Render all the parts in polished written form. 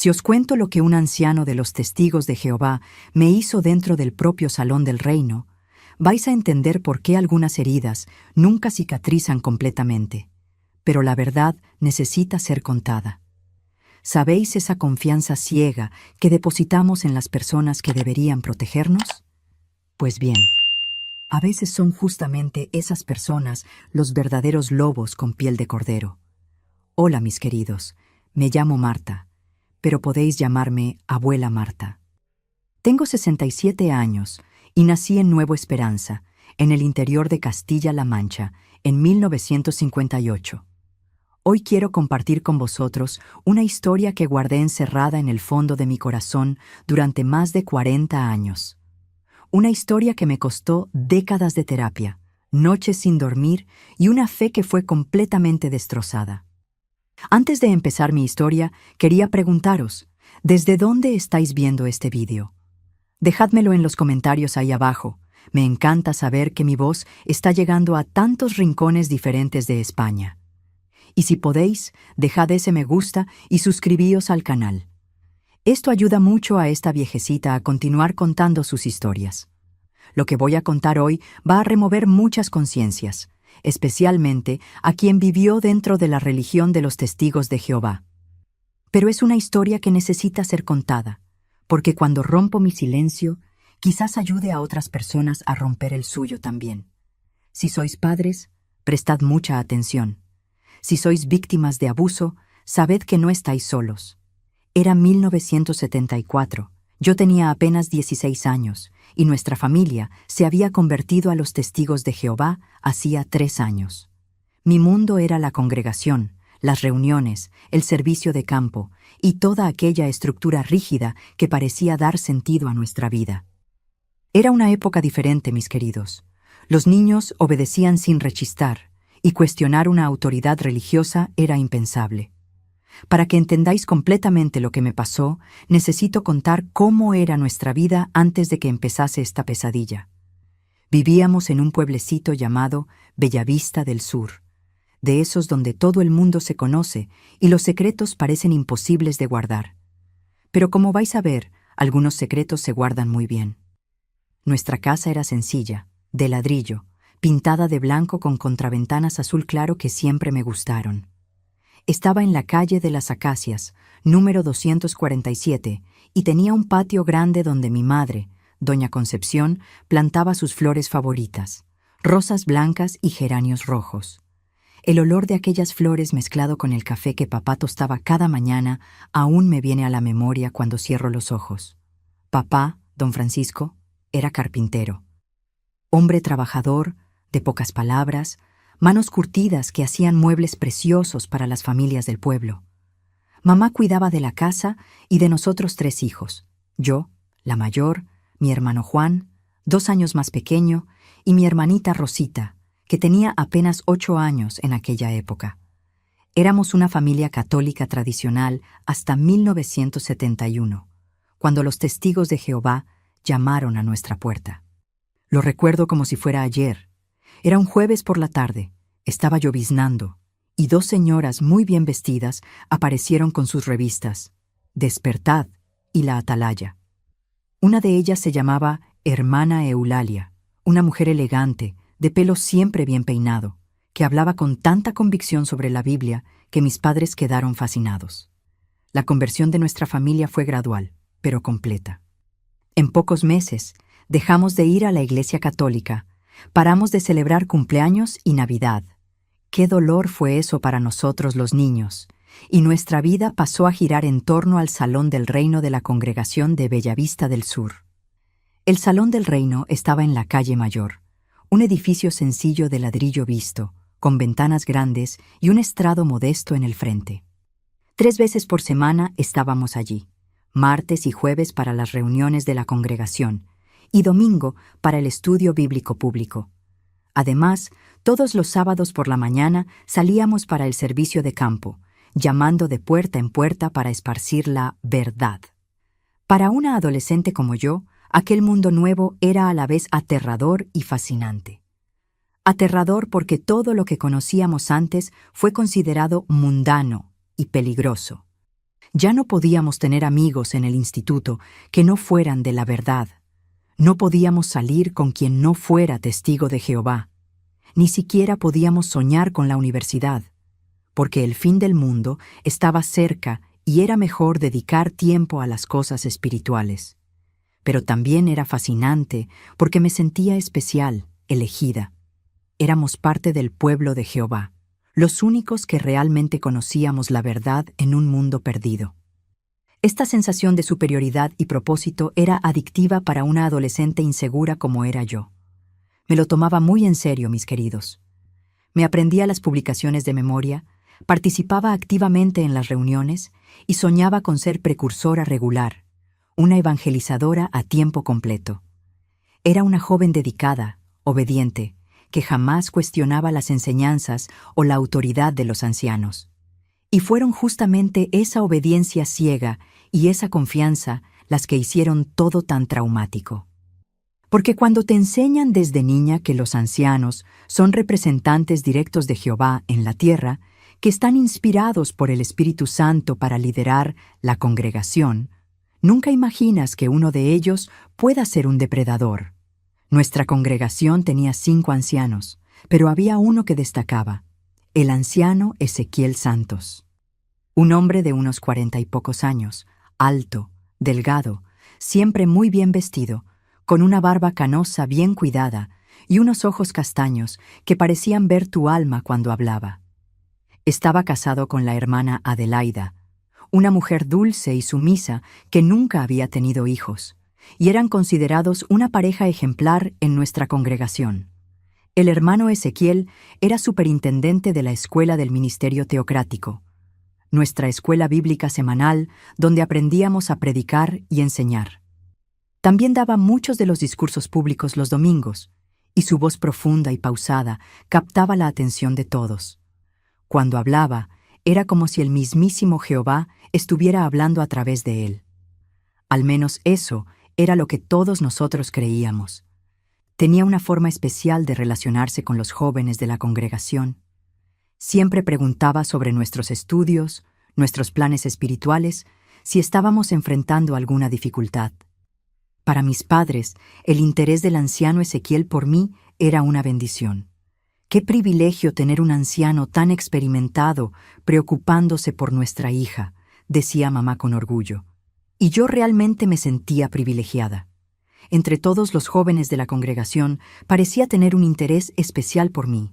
Si os cuento lo que un anciano de los testigos de Jehová me hizo dentro del propio salón del reino, vais a entender por qué algunas heridas nunca cicatrizan completamente, pero la verdad necesita ser contada. ¿Sabéis esa confianza ciega que depositamos en las personas que deberían protegernos? Pues bien, a veces son justamente esas personas los verdaderos lobos con piel de cordero. Hola, mis queridos, me llamo Marta, pero podéis llamarme Abuela Marta. Tengo 67 años y nací en Nueva Esperanza, en el interior de Castilla-La Mancha, en 1958. Hoy quiero compartir con vosotros una historia que guardé encerrada en el fondo de mi corazón durante más de 40 años. Una historia que me costó décadas de terapia, noches sin dormir y una fe que fue completamente destrozada. Antes de empezar mi historia, quería preguntaros, ¿desde dónde estáis viendo este vídeo? Dejádmelo en los comentarios ahí abajo. Me encanta saber que mi voz está llegando a tantos rincones diferentes de España. Y si podéis, dejad ese me gusta y suscribíos al canal. Esto ayuda mucho a esta viejecita a continuar contando sus historias. Lo que voy a contar hoy va a remover muchas conciencias, especialmente a quien vivió dentro de la religión de los testigos de Jehová. Pero es una historia que necesita ser contada, porque cuando rompo mi silencio, quizás ayude a otras personas a romper el suyo también. Si sois padres, prestad mucha atención. Si sois víctimas de abuso, sabed que no estáis solos. Era 1974. Yo tenía apenas 16 años y nuestra familia se había convertido a los testigos de Jehová hacía 3 años. Mi mundo era la congregación, las reuniones, el servicio de campo y toda aquella estructura rígida que parecía dar sentido a nuestra vida. Era una época diferente, mis queridos. Los niños obedecían sin rechistar y cuestionar una autoridad religiosa era impensable. Para que entendáis completamente lo que me pasó, necesito contar cómo era nuestra vida antes de que empezase esta pesadilla. Vivíamos en un pueblecito llamado Bellavista del Sur, de esos donde todo el mundo se conoce y los secretos parecen imposibles de guardar. Pero como vais a ver, algunos secretos se guardan muy bien. Nuestra casa era sencilla, de ladrillo, pintada de blanco con contraventanas azul claro que siempre me gustaron. Estaba en la calle de las Acacias, número 247, y tenía un patio grande donde mi madre, doña Concepción, plantaba sus flores favoritas, rosas blancas y geranios rojos. El olor de aquellas flores mezclado con el café que papá tostaba cada mañana aún me viene a la memoria cuando cierro los ojos. Papá, don Francisco, era carpintero. Hombre trabajador, de pocas palabras, manos curtidas que hacían muebles preciosos para las familias del pueblo. Mamá cuidaba de la casa y de nosotros 3 hijos, yo, la mayor, mi hermano Juan, 2 años más pequeño, y mi hermanita Rosita, que tenía apenas 8 años en aquella época. Éramos una familia católica tradicional hasta 1971, cuando los testigos de Jehová llamaron a nuestra puerta. Lo recuerdo como si fuera ayer. Era un jueves por la tarde, estaba lloviznando, y 2 señoras muy bien vestidas aparecieron con sus revistas, Despertad y La Atalaya. Una de ellas se llamaba Hermana Eulalia, una mujer elegante, de pelo siempre bien peinado, que hablaba con tanta convicción sobre la Biblia que mis padres quedaron fascinados. La conversión de nuestra familia fue gradual, pero completa. En pocos meses, dejamos de ir a la iglesia católica, paramos de celebrar cumpleaños y Navidad. Qué dolor fue eso para nosotros los niños, y nuestra vida pasó a girar en torno al Salón del Reino de la Congregación de Bellavista del Sur. El Salón del Reino estaba en la calle Mayor, un edificio sencillo de ladrillo visto, con ventanas grandes y un estrado modesto en el frente. 3 veces por semana estábamos allí, martes y jueves para las reuniones de la congregación, y domingo para el estudio bíblico público. Además, todos los sábados por la mañana salíamos para el servicio de campo, llamando de puerta en puerta para esparcir la verdad. Para una adolescente como yo, aquel mundo nuevo era a la vez aterrador y fascinante. Aterrador porque todo lo que conocíamos antes fue considerado mundano y peligroso. Ya no podíamos tener amigos en el instituto que no fueran de la verdad. No podíamos salir con quien no fuera testigo de Jehová. Ni siquiera podíamos soñar con la universidad, porque el fin del mundo estaba cerca y era mejor dedicar tiempo a las cosas espirituales. Pero también era fascinante porque me sentía especial, elegida. Éramos parte del pueblo de Jehová, los únicos que realmente conocíamos la verdad en un mundo perdido. Esta sensación de superioridad y propósito era adictiva para una adolescente insegura como era yo. Me lo tomaba muy en serio, mis queridos. Me aprendía las publicaciones de memoria, participaba activamente en las reuniones y soñaba con ser precursora regular, una evangelizadora a tiempo completo. Era una joven dedicada, obediente, que jamás cuestionaba las enseñanzas o la autoridad de los ancianos. Y fueron justamente esa obediencia ciega y esa confianza las que hicieron todo tan traumático. Porque cuando te enseñan desde niña que los ancianos son representantes directos de Jehová en la tierra, que están inspirados por el Espíritu Santo para liderar la congregación, nunca imaginas que uno de ellos pueda ser un depredador. Nuestra congregación tenía 5 ancianos, pero había uno que destacaba, el anciano Ezequiel Santos. Un hombre de unos 40 y pocos años, alto, delgado, siempre muy bien vestido, con una barba canosa bien cuidada y unos ojos castaños que parecían ver tu alma cuando hablaba. Estaba casado con la hermana Adelaida, una mujer dulce y sumisa que nunca había tenido hijos, y eran considerados una pareja ejemplar en nuestra congregación. El hermano Ezequiel era superintendente de la Escuela del Ministerio Teocrático, nuestra escuela bíblica semanal donde aprendíamos a predicar y enseñar. También daba muchos de los discursos públicos los domingos, y su voz profunda y pausada captaba la atención de todos. Cuando hablaba, era como si el mismísimo Jehová estuviera hablando a través de él. Al menos eso era lo que todos nosotros creíamos. Tenía una forma especial de relacionarse con los jóvenes de la congregación. Siempre preguntaba sobre nuestros estudios, nuestros planes espirituales, si estábamos enfrentando alguna dificultad. Para mis padres, el interés del anciano Ezequiel por mí era una bendición. Qué privilegio tener un anciano tan experimentado preocupándose por nuestra hija, decía mamá con orgullo. Y yo realmente me sentía privilegiada. Entre todos los jóvenes de la congregación parecía tener un interés especial por mí.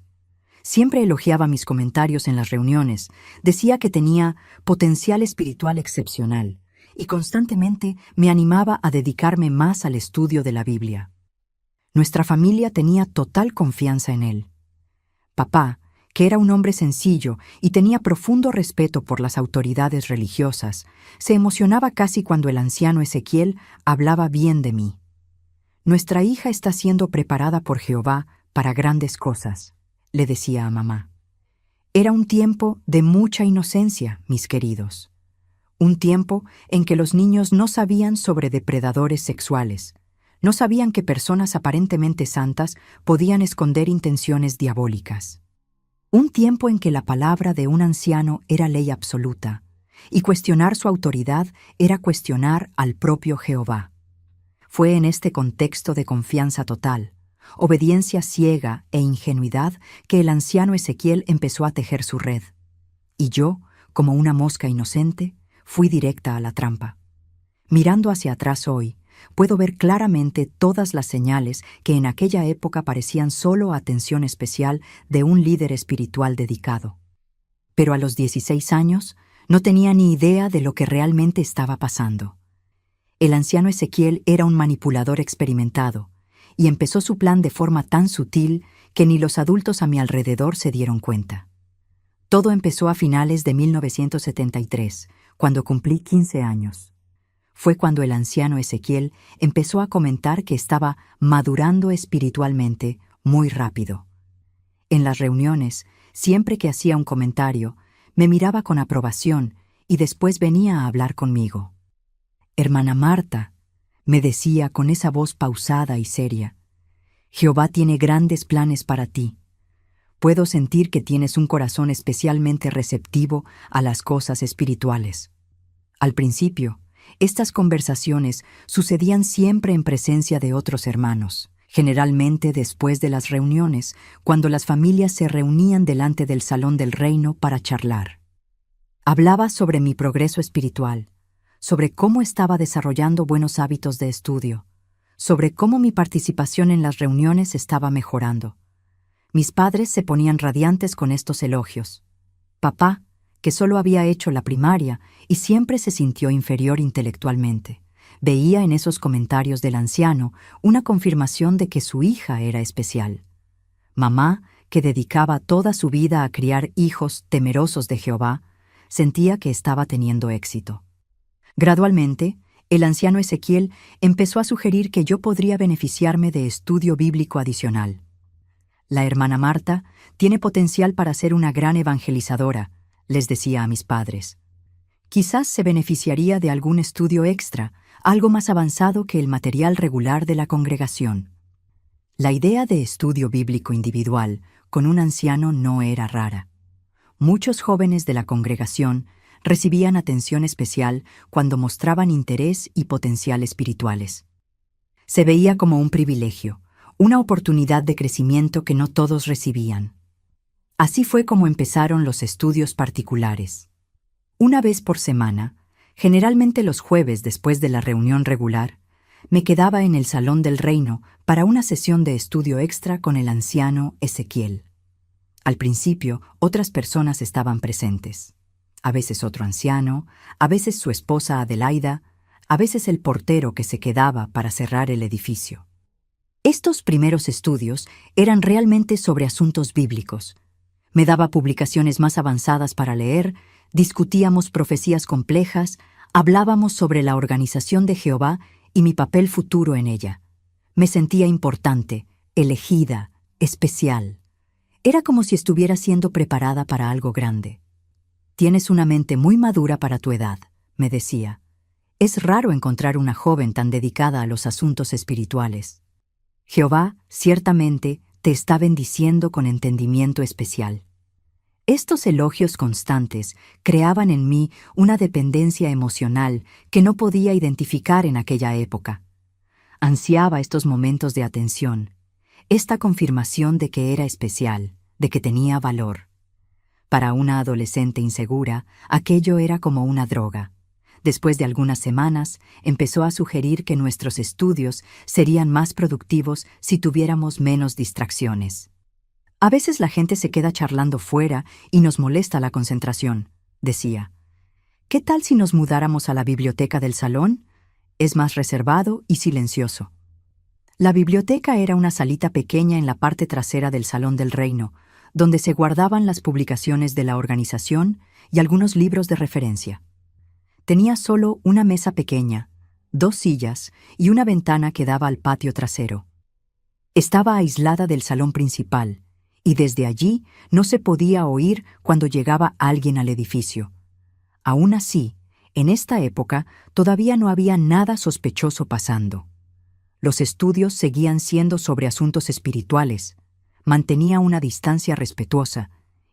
Siempre elogiaba mis comentarios en las reuniones, decía que tenía potencial espiritual excepcional y constantemente me animaba a dedicarme más al estudio de la Biblia. Nuestra familia tenía total confianza en él. Papá, que era un hombre sencillo y tenía profundo respeto por las autoridades religiosas, se emocionaba casi cuando el anciano Ezequiel hablaba bien de mí. Nuestra hija está siendo preparada por Jehová para grandes cosas, le decía a mamá. Era un tiempo de mucha inocencia, mis queridos. Un tiempo en que los niños no sabían sobre depredadores sexuales, no sabían que personas aparentemente santas podían esconder intenciones diabólicas. Un tiempo en que la palabra de un anciano era ley absoluta, y cuestionar su autoridad era cuestionar al propio Jehová. Fue en este contexto de confianza total, obediencia ciega e ingenuidad que el anciano Ezequiel empezó a tejer su red. Y yo, como una mosca inocente, fui directa a la trampa. Mirando hacia atrás hoy, puedo ver claramente todas las señales que en aquella época parecían solo atención especial de un líder espiritual dedicado. Pero a los 16 años no tenía ni idea de lo que realmente estaba pasando. El anciano Ezequiel era un manipulador experimentado y empezó su plan de forma tan sutil que ni los adultos a mi alrededor se dieron cuenta. Todo empezó a finales de 1973, cuando cumplí 15 años. Fue cuando el anciano Ezequiel empezó a comentar que estaba madurando espiritualmente muy rápido. En las reuniones, siempre que hacía un comentario, me miraba con aprobación y después venía a hablar conmigo. «Hermana Marta», me decía con esa voz pausada y seria, «Jehová tiene grandes planes para ti. Puedo sentir que tienes un corazón especialmente receptivo a las cosas espirituales». Al principio, estas conversaciones sucedían siempre en presencia de otros hermanos, generalmente después de las reuniones, cuando las familias se reunían delante del salón del reino para charlar. Hablaba sobre mi progreso espiritual, sobre cómo estaba desarrollando buenos hábitos de estudio, sobre cómo mi participación en las reuniones estaba mejorando. Mis padres se ponían radiantes con estos elogios. Papá, que solo había hecho la primaria y siempre se sintió inferior intelectualmente, veía en esos comentarios del anciano una confirmación de que su hija era especial. Mamá, que dedicaba toda su vida a criar hijos temerosos de Jehová, sentía que estaba teniendo éxito. Gradualmente, el anciano Ezequiel empezó a sugerir que yo podría beneficiarme de estudio bíblico adicional. La hermana Marta tiene potencial para ser una gran evangelizadora, les decía a mis padres. Quizás se beneficiaría de algún estudio extra, algo más avanzado que el material regular de la congregación. La idea de estudio bíblico individual con un anciano no era rara. Muchos jóvenes de la congregación recibían atención especial cuando mostraban interés y potencial espirituales. Se veía como un privilegio, una oportunidad de crecimiento que no todos recibían. Así fue como empezaron los estudios particulares. Una vez por semana, generalmente los jueves después de la reunión regular, me quedaba en el salón del reino para una sesión de estudio extra con el anciano Ezequiel. Al principio, otras personas estaban presentes. A veces otro anciano, a veces su esposa Adelaida, a veces el portero que se quedaba para cerrar el edificio. Estos primeros estudios eran realmente sobre asuntos bíblicos. Me daba publicaciones más avanzadas para leer, discutíamos profecías complejas, hablábamos sobre la organización de Jehová y mi papel futuro en ella. Me sentía importante, elegida, especial. Era como si estuviera siendo preparada para algo grande. Tienes una mente muy madura para tu edad, me decía. Es raro encontrar una joven tan dedicada a los asuntos espirituales. Jehová, ciertamente, te está bendiciendo con entendimiento especial. Estos elogios constantes creaban en mí una dependencia emocional que no podía identificar en aquella época. Ansiaba estos momentos de atención, esta confirmación de que era especial, de que tenía valor. Para una adolescente insegura, aquello era como una droga. Después de algunas semanas, empezó a sugerir que nuestros estudios serían más productivos si tuviéramos menos distracciones. A veces la gente se queda charlando fuera y nos molesta la concentración, decía. ¿Qué tal si nos mudáramos a la biblioteca del salón? Es más reservado y silencioso. La biblioteca era una salita pequeña en la parte trasera del salón del reino, donde se guardaban las publicaciones de la organización y algunos libros de referencia. Tenía solo una mesa pequeña, 2 sillas y una ventana que daba al patio trasero. Estaba aislada del salón principal, y desde allí no se podía oír cuando llegaba alguien al edificio. Aún así, en esta época todavía no había nada sospechoso pasando. Los estudios seguían siendo sobre asuntos espirituales. Mantenía una distancia respetuosa,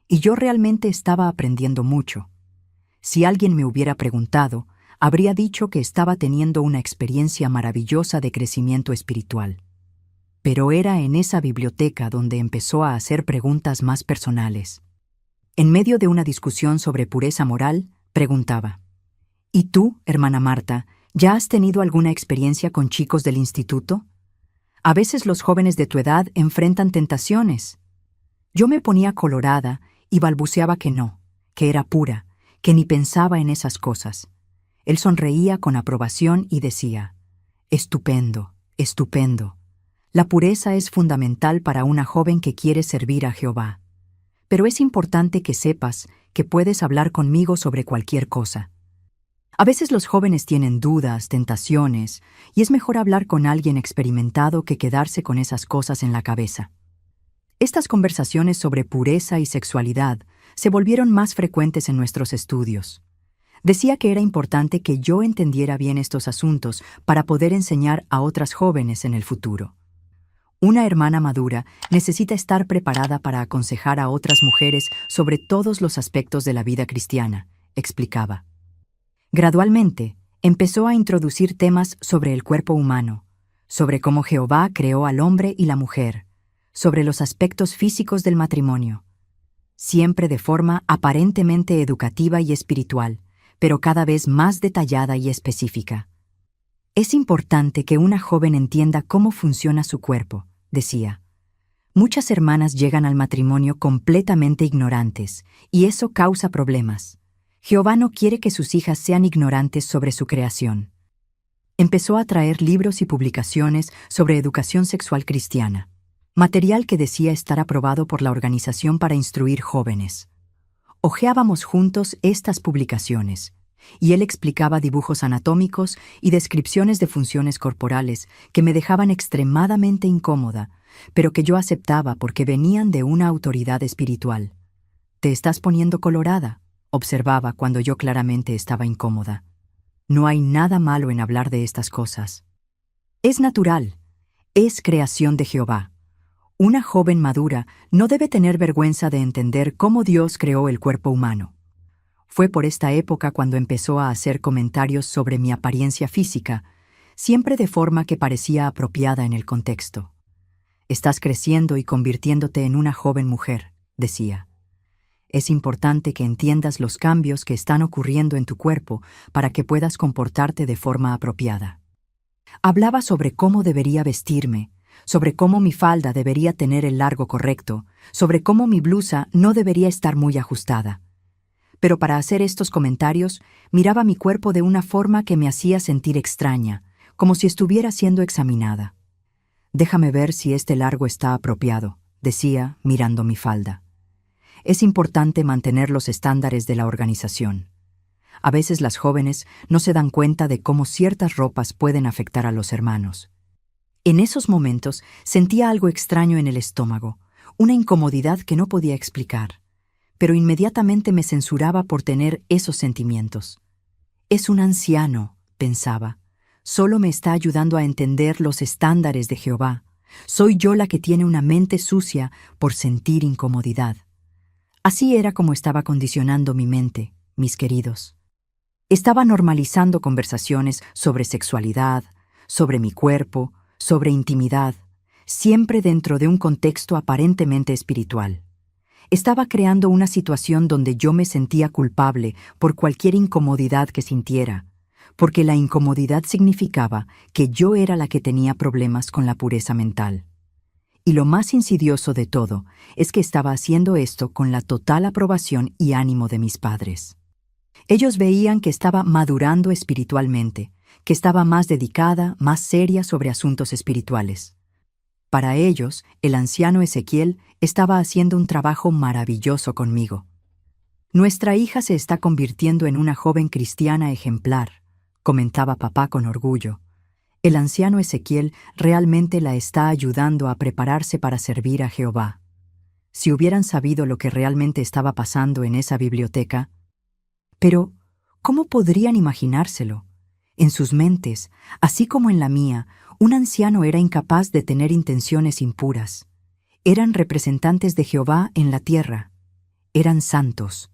y yo realmente estaba aprendiendo mucho. Si alguien me hubiera preguntado, habría dicho que estaba teniendo una experiencia maravillosa de crecimiento espiritual. Pero era en esa biblioteca donde empezó a hacer preguntas más personales. En medio de una discusión sobre pureza moral, preguntaba: ¿Y tú, hermana Marta, ya has tenido alguna experiencia con chicos del instituto? A veces los jóvenes de tu edad enfrentan tentaciones. Yo me ponía colorada y balbuceaba que no, que era pura, que ni pensaba en esas cosas. Él sonreía con aprobación y decía: estupendo, estupendo. La pureza es fundamental para una joven que quiere servir a Jehová. Pero es importante que sepas que puedes hablar conmigo sobre cualquier cosa. A veces los jóvenes tienen dudas, tentaciones, y es mejor hablar con alguien experimentado que quedarse con esas cosas en la cabeza. Estas conversaciones sobre pureza y sexualidad se volvieron más frecuentes en nuestros estudios. Decía que era importante que yo entendiera bien estos asuntos para poder enseñar a otras jóvenes en el futuro. Una hermana madura necesita estar preparada para aconsejar a otras mujeres sobre todos los aspectos de la vida cristiana, explicaba. Gradualmente, empezó a introducir temas sobre el cuerpo humano, sobre cómo Jehová creó al hombre y la mujer, sobre los aspectos físicos del matrimonio, siempre de forma aparentemente educativa y espiritual, pero cada vez más detallada y específica. Es importante que una joven entienda cómo funciona su cuerpo, decía. Muchas hermanas llegan al matrimonio completamente ignorantes, y eso causa problemas. Jehová no quiere que sus hijas sean ignorantes sobre su creación. Empezó a traer libros y publicaciones sobre educación sexual cristiana, material que decía estar aprobado por la Organización para Instruir Jóvenes. Hojeábamos juntos estas publicaciones, y él explicaba dibujos anatómicos y descripciones de funciones corporales que me dejaban extremadamente incómoda, pero que yo aceptaba porque venían de una autoridad espiritual. «Te estás poniendo colorada», observaba cuando yo claramente estaba incómoda. «No hay nada malo en hablar de estas cosas. Es natural, es creación de Jehová. Una joven madura no debe tener vergüenza de entender cómo Dios creó el cuerpo humano». Fue por esta época cuando empezó a hacer comentarios sobre mi apariencia física, siempre de forma que parecía apropiada en el contexto. «Estás creciendo y convirtiéndote en una joven mujer», decía. «Es importante que entiendas los cambios que están ocurriendo en tu cuerpo para que puedas comportarte de forma apropiada». Hablaba sobre cómo debería vestirme, sobre cómo mi falda debería tener el largo correcto, sobre cómo mi blusa no debería estar muy ajustada. Pero para hacer estos comentarios, miraba mi cuerpo de una forma que me hacía sentir extraña, como si estuviera siendo examinada. «Déjame ver si este largo está apropiado», decía, mirando mi falda. Es importante mantener los estándares de la organización. A veces las jóvenes no se dan cuenta de cómo ciertas ropas pueden afectar a los hermanos. En esos momentos sentía algo extraño en el estómago, una incomodidad que no podía explicar, pero inmediatamente me censuraba por tener esos sentimientos. «Es un anciano», pensaba. «Solo me está ayudando a entender los estándares de Jehová. Soy yo la que tiene una mente sucia por sentir incomodidad». Así era como estaba condicionando mi mente, mis queridos. Estaba normalizando conversaciones sobre sexualidad, sobre mi cuerpo, sobre intimidad, siempre dentro de un contexto aparentemente espiritual. Estaba creando una situación donde yo me sentía culpable por cualquier incomodidad que sintiera, porque la incomodidad significaba que yo era la que tenía problemas con la pureza mental. Y lo más insidioso de todo es que estaba haciendo esto con la total aprobación y ánimo de mis padres. Ellos veían que estaba madurando espiritualmente, que estaba más dedicada, más seria sobre asuntos espirituales. Para ellos, el anciano Ezequiel estaba haciendo un trabajo maravilloso conmigo. «Nuestra hija se está convirtiendo en una joven cristiana ejemplar», comentaba papá con orgullo. «El anciano Ezequiel realmente la está ayudando a prepararse para servir a Jehová». Si hubieran sabido lo que realmente estaba pasando en esa biblioteca. Pero, ¿cómo podrían imaginárselo? En sus mentes, así como en la mía, un anciano era incapaz de tener intenciones impuras. Eran representantes de Jehová en la tierra. Eran santos.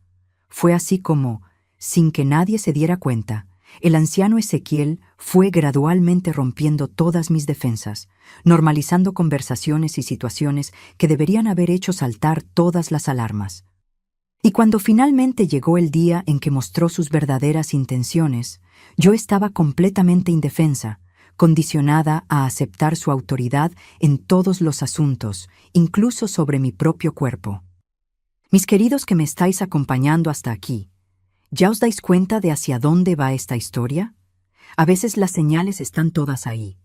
Fue así como, sin que nadie se diera cuenta, el anciano Ezequiel fue gradualmente rompiendo todas mis defensas, normalizando conversaciones y situaciones que deberían haber hecho saltar todas las alarmas. Y cuando finalmente llegó el día en que mostró sus verdaderas intenciones, yo estaba completamente indefensa, condicionada a aceptar su autoridad en todos los asuntos, incluso sobre mi propio cuerpo. Mis queridos que me estáis acompañando hasta aquí, ¿ya os dais cuenta de hacia dónde va esta historia? A veces las señales están todas ahí,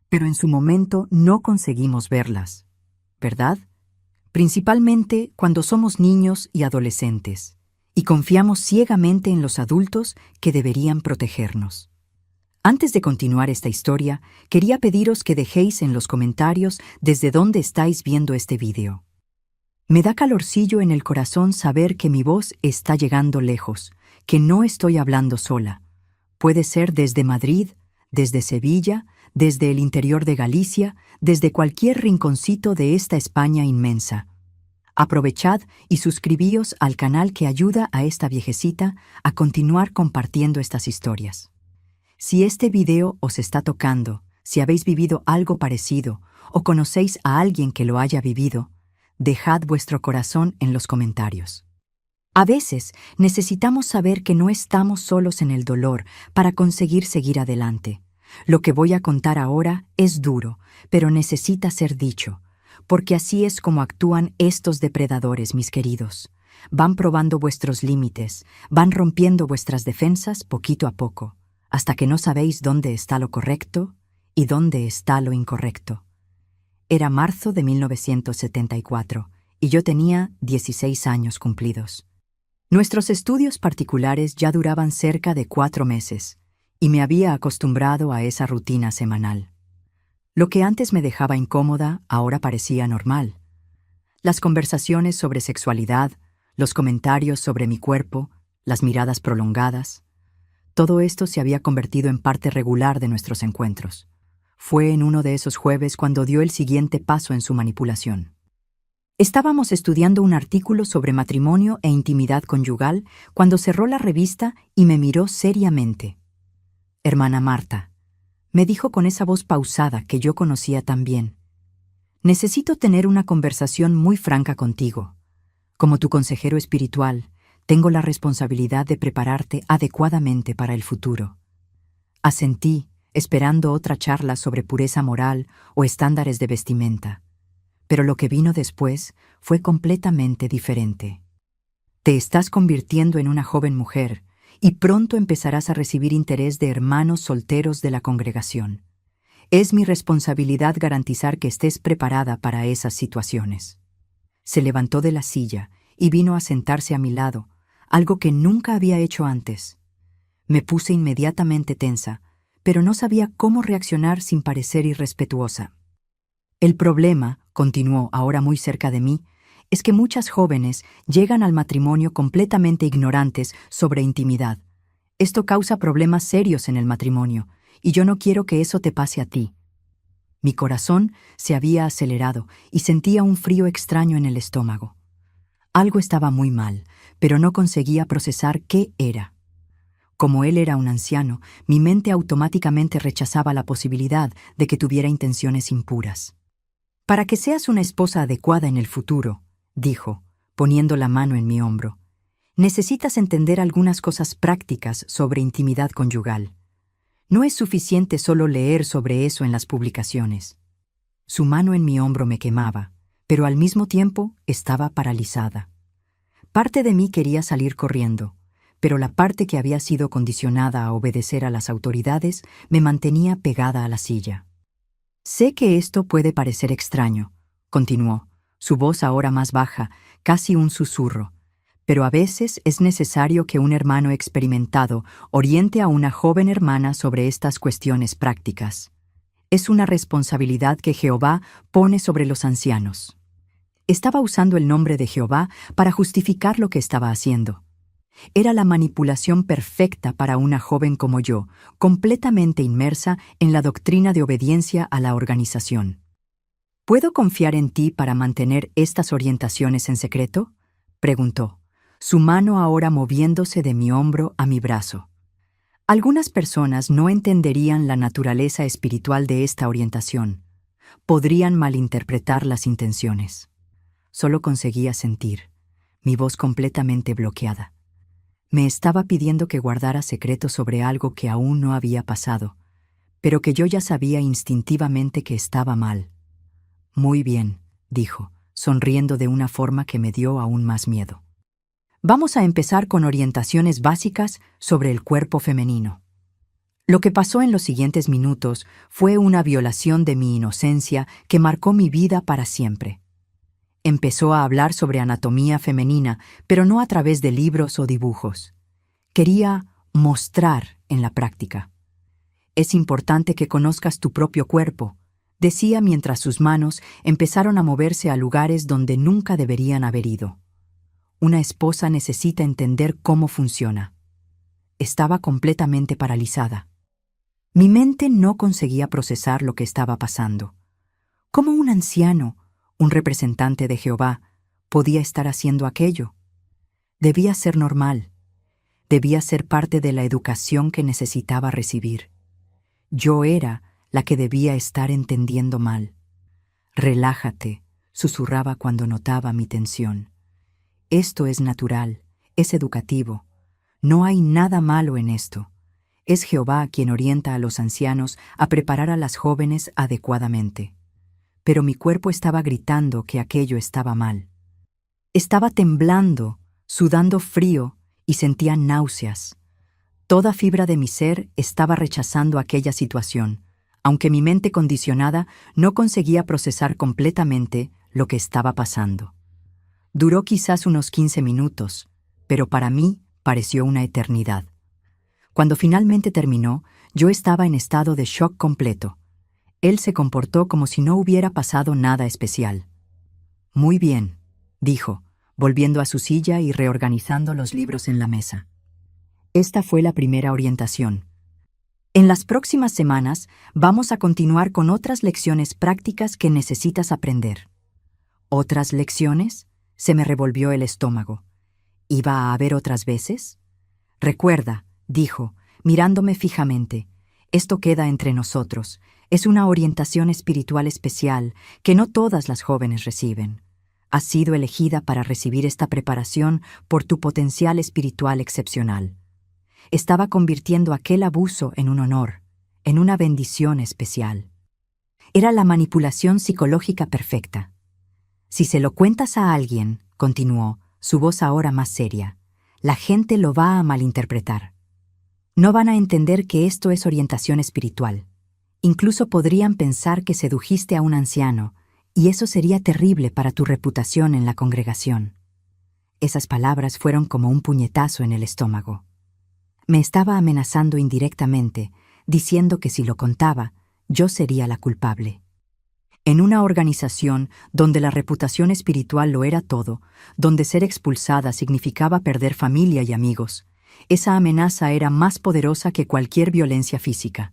pero en su momento no conseguimos verlas, ¿verdad? Principalmente cuando somos niños y adolescentes, y confiamos ciegamente en los adultos que deberían protegernos. Antes de continuar esta historia, quería pediros que dejéis en los comentarios desde dónde estáis viendo este vídeo. Me da calorcillo en el corazón saber que mi voz está llegando lejos, que no estoy hablando sola. Puede ser desde Madrid, desde Sevilla, desde el interior de Galicia, desde cualquier rinconcito de esta España inmensa. Aprovechad y suscribíos al canal que ayuda a esta viejecita a continuar compartiendo estas historias. Si este video os está tocando, si habéis vivido algo parecido o conocéis a alguien que lo haya vivido, dejad vuestro corazón en los comentarios. A veces necesitamos saber que no estamos solos en el dolor para conseguir seguir adelante. Lo que voy a contar ahora es duro, pero necesita ser dicho, porque así es como actúan estos depredadores, mis queridos. Van probando vuestros límites, van rompiendo vuestras defensas poquito a poco, hasta que no sabéis dónde está lo correcto y dónde está lo incorrecto. Era marzo de 1974 y yo tenía 16 años cumplidos. Nuestros estudios particulares ya duraban cerca de 4 meses y me había acostumbrado a esa rutina semanal. Lo que antes me dejaba incómoda ahora parecía normal. Las conversaciones sobre sexualidad, los comentarios sobre mi cuerpo, las miradas prolongadas, todo esto se había convertido en parte regular de nuestros encuentros. Fue en uno de esos jueves cuando dio el siguiente paso en su manipulación. Estábamos estudiando un artículo sobre matrimonio e intimidad conyugal cuando cerró la revista y me miró seriamente. «Hermana Marta», me dijo con esa voz pausada que yo conocía tan bien, «necesito tener una conversación muy franca contigo. Como tu consejero espiritual, tengo la responsabilidad de prepararte adecuadamente para el futuro». Asentí, esperando otra charla sobre pureza moral o estándares de vestimenta. Pero lo que vino después fue completamente diferente. Te estás convirtiendo en una joven mujer y pronto empezarás a recibir interés de hermanos solteros de la congregación. Es mi responsabilidad garantizar que estés preparada para esas situaciones. Se levantó de la silla y vino a sentarse a mi lado, algo que nunca había hecho antes. Me puse inmediatamente tensa, pero no sabía cómo reaccionar sin parecer irrespetuosa. El problema, continuó ahora muy cerca de mí, es que muchas jóvenes llegan al matrimonio completamente ignorantes sobre intimidad. Esto causa problemas serios en el matrimonio, y yo no quiero que eso te pase a ti. Mi corazón se había acelerado y sentía un frío extraño en el estómago. Algo estaba muy mal, pero no conseguía procesar qué era. Como él era un anciano, mi mente automáticamente rechazaba la posibilidad de que tuviera intenciones impuras. «Para que seas una esposa adecuada en el futuro», dijo, poniendo la mano en mi hombro, «necesitas entender algunas cosas prácticas sobre intimidad conyugal. No es suficiente solo leer sobre eso en las publicaciones». Su mano en mi hombro me quemaba, pero al mismo tiempo estaba paralizada. Parte de mí quería salir corriendo, pero la parte que había sido condicionada a obedecer a las autoridades me mantenía pegada a la silla. «Sé que esto puede parecer extraño», continuó, su voz ahora más baja, casi un susurro, «pero a veces es necesario que un hermano experimentado oriente a una joven hermana sobre estas cuestiones prácticas. Es una responsabilidad que Jehová pone sobre los ancianos». Estaba usando el nombre de Jehová para justificar lo que estaba haciendo. Era la manipulación perfecta para una joven como yo, completamente inmersa en la doctrina de obediencia a la organización. «¿Puedo confiar en ti para mantener estas orientaciones en secreto?», preguntó, su mano ahora moviéndose de mi hombro a mi brazo. Algunas personas no entenderían la naturaleza espiritual de esta orientación. Podrían malinterpretar las intenciones. Solo conseguía sentir, mi voz completamente bloqueada. Me estaba pidiendo que guardara secreto sobre algo que aún no había pasado, pero que yo ya sabía instintivamente que estaba mal. «Muy bien», dijo, sonriendo de una forma que me dio aún más miedo. «Vamos a empezar con orientaciones básicas sobre el cuerpo femenino». Lo que pasó en los siguientes minutos fue una violación de mi inocencia que marcó mi vida para siempre. Empezó a hablar sobre anatomía femenina, pero no a través de libros o dibujos. Quería mostrar en la práctica. «Es importante que conozcas tu propio cuerpo», decía mientras sus manos empezaron a moverse a lugares donde nunca deberían haber ido. Una esposa necesita entender cómo funciona. Estaba completamente paralizada. Mi mente no conseguía procesar lo que estaba pasando. ¿Cómo un anciano, un representante de Jehová, podía estar haciendo aquello? Debía ser normal. Debía ser parte de la educación que necesitaba recibir. Yo era la que debía estar entendiendo mal. Relájate, susurraba cuando notaba mi tensión. Esto es natural, es educativo. No hay nada malo en esto. Es Jehová quien orienta a los ancianos a preparar a las jóvenes adecuadamente. Pero mi cuerpo estaba gritando que aquello estaba mal. Estaba temblando, sudando frío y sentía náuseas. Toda fibra de mi ser estaba rechazando aquella situación, aunque mi mente condicionada no conseguía procesar completamente lo que estaba pasando. Duró quizás unos 15 minutos, pero para mí pareció una eternidad. Cuando finalmente terminó, yo estaba en estado de shock completo. Él se comportó como si no hubiera pasado nada especial. «Muy bien», dijo, volviendo a su silla y reorganizando los libros en la mesa. Esta fue la primera orientación. En las próximas semanas vamos a continuar con otras lecciones prácticas que necesitas aprender. ¿Otras lecciones? Se me revolvió el estómago. ¿Iba a haber otras veces? Recuerda, dijo, mirándome fijamente, esto queda entre nosotros. Es una orientación espiritual especial que no todas las jóvenes reciben. Has sido elegida para recibir esta preparación por tu potencial espiritual excepcional. Estaba convirtiendo aquel abuso en un honor, en una bendición especial. Era la manipulación psicológica perfecta. Si se lo cuentas a alguien, continuó, su voz ahora más seria, la gente lo va a malinterpretar. No van a entender que esto es orientación espiritual. Incluso podrían pensar que sedujiste a un anciano, y eso sería terrible para tu reputación en la congregación. Esas palabras fueron como un puñetazo en el estómago. Me estaba amenazando indirectamente, diciendo que si lo contaba, yo sería la culpable. En una organización donde la reputación espiritual lo era todo, donde ser expulsada significaba perder familia y amigos, esa amenaza era más poderosa que cualquier violencia física.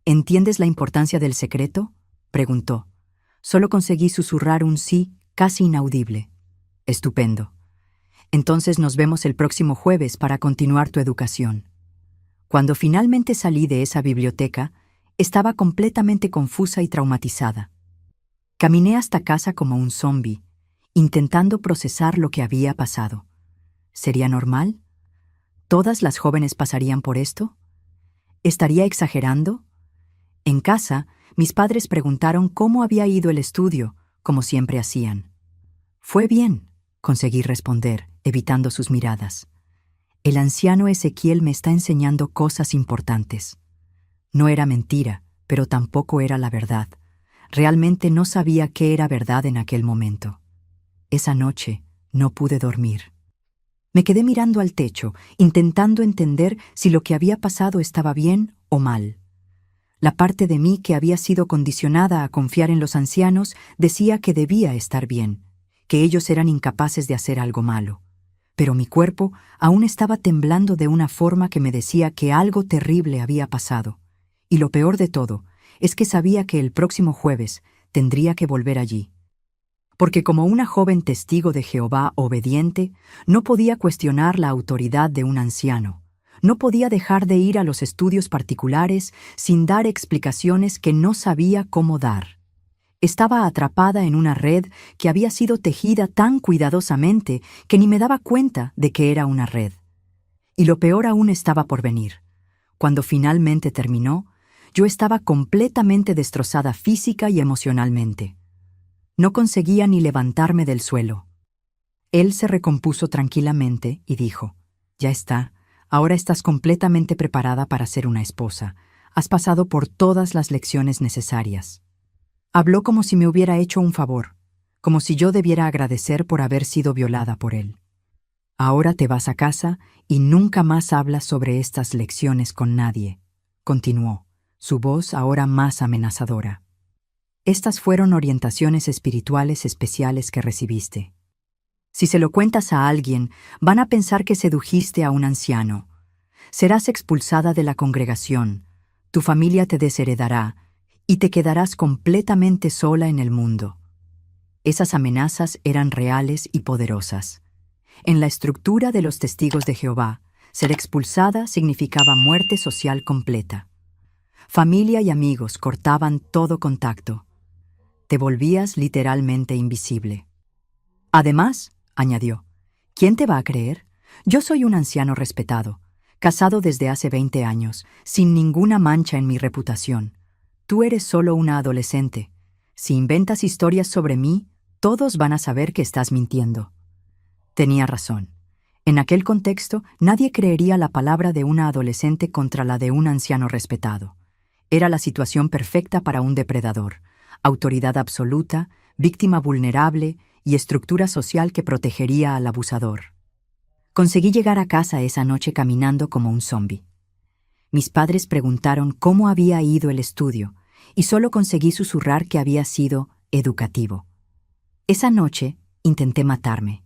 ¿Entiendes la importancia del secreto?, preguntó. Solo conseguí susurrar un sí casi inaudible. Estupendo. Entonces nos vemos el próximo jueves para continuar tu educación. Cuando finalmente salí de esa biblioteca, estaba completamente confusa y traumatizada. Caminé hasta casa como un zombi, intentando procesar lo que había pasado. ¿Sería normal? ¿Todas las jóvenes pasarían por esto? ¿Estaría exagerando? En casa, mis padres preguntaron cómo había ido el estudio, como siempre hacían. Fue bien, conseguí responder, evitando sus miradas. El anciano Ezequiel me está enseñando cosas importantes. No era mentira, pero tampoco era la verdad. Realmente no sabía qué era verdad en aquel momento. Esa noche no pude dormir. Me quedé mirando al techo, intentando entender si lo que había pasado estaba bien o mal. La parte de mí que había sido condicionada a confiar en los ancianos decía que debía estar bien, que ellos eran incapaces de hacer algo malo. Pero mi cuerpo aún estaba temblando de una forma que me decía que algo terrible había pasado. Y lo peor de todo es que sabía que el próximo jueves tendría que volver allí. Porque como una joven testigo de Jehová obediente, no podía cuestionar la autoridad de un anciano. No podía dejar de ir a los estudios particulares sin dar explicaciones que no sabía cómo dar. Estaba atrapada en una red que había sido tejida tan cuidadosamente que ni me daba cuenta de que era una red. Y lo peor aún estaba por venir. Cuando finalmente terminó, yo estaba completamente destrozada física y emocionalmente. No conseguía ni levantarme del suelo. Él se recompuso tranquilamente y dijo, «Ya está, ahora estás completamente preparada para ser una esposa. Has pasado por todas las lecciones necesarias». Habló como si me hubiera hecho un favor, como si yo debiera agradecer por haber sido violada por él. «Ahora te vas a casa y nunca más hablas sobre estas lecciones con nadie», continuó, su voz ahora más amenazadora. «Estas fueron orientaciones espirituales especiales que recibiste. Si se lo cuentas a alguien, van a pensar que sedujiste a un anciano. Serás expulsada de la congregación, tu familia te desheredará, y te quedarás completamente sola en el mundo. Esas amenazas eran reales y poderosas. En la estructura de los testigos de Jehová, ser expulsada significaba muerte social completa. Familia y amigos cortaban todo contacto. Te volvías literalmente invisible. Además, añadió, ¿quién te va a creer? Yo soy un anciano respetado, casado desde hace 20 años, sin ninguna mancha en mi reputación. Tú eres solo una adolescente. Si inventas historias sobre mí, todos van a saber que estás mintiendo. Tenía razón. En aquel contexto, nadie creería la palabra de una adolescente contra la de un anciano respetado. Era la situación perfecta para un depredador: autoridad absoluta, víctima vulnerable y estructura social que protegería al abusador. Conseguí llegar a casa esa noche caminando como un zombi. Mis padres preguntaron cómo había ido el estudio y solo conseguí susurrar que había sido educativo. Esa noche intenté matarme.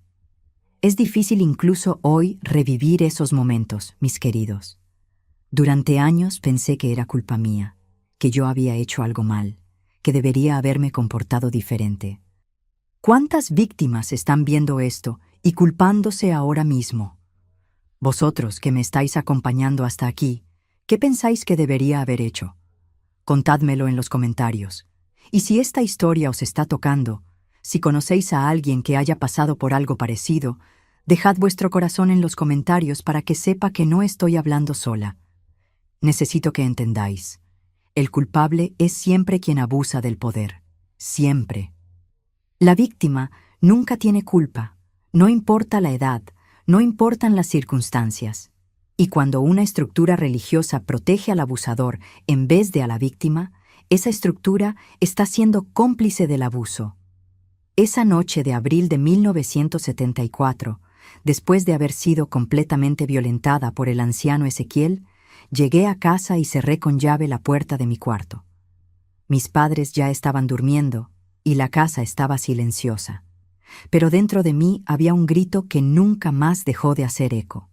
Es difícil incluso hoy revivir esos momentos, mis queridos. Durante años pensé que era culpa mía, que yo había hecho algo mal, que debería haberme comportado diferente. ¿Cuántas víctimas están viendo esto y culpándose ahora mismo? Vosotros que me estáis acompañando hasta aquí, ¿qué pensáis que debería haber hecho? Contádmelo en los comentarios. Y si esta historia os está tocando, si conocéis a alguien que haya pasado por algo parecido, dejad vuestro corazón en los comentarios para que sepa que no estoy hablando sola. Necesito que entendáis. El culpable es siempre quien abusa del poder. Siempre. La víctima nunca tiene culpa. No importa la edad, no importan las circunstancias. Y cuando una estructura religiosa protege al abusador en vez de a la víctima, esa estructura está siendo cómplice del abuso. Esa noche de abril de 1974, después de haber sido completamente violentada por el anciano Ezequiel, llegué a casa y cerré con llave la puerta de mi cuarto. Mis padres ya estaban durmiendo y la casa estaba silenciosa. Pero dentro de mí había un grito que nunca más dejó de hacer eco.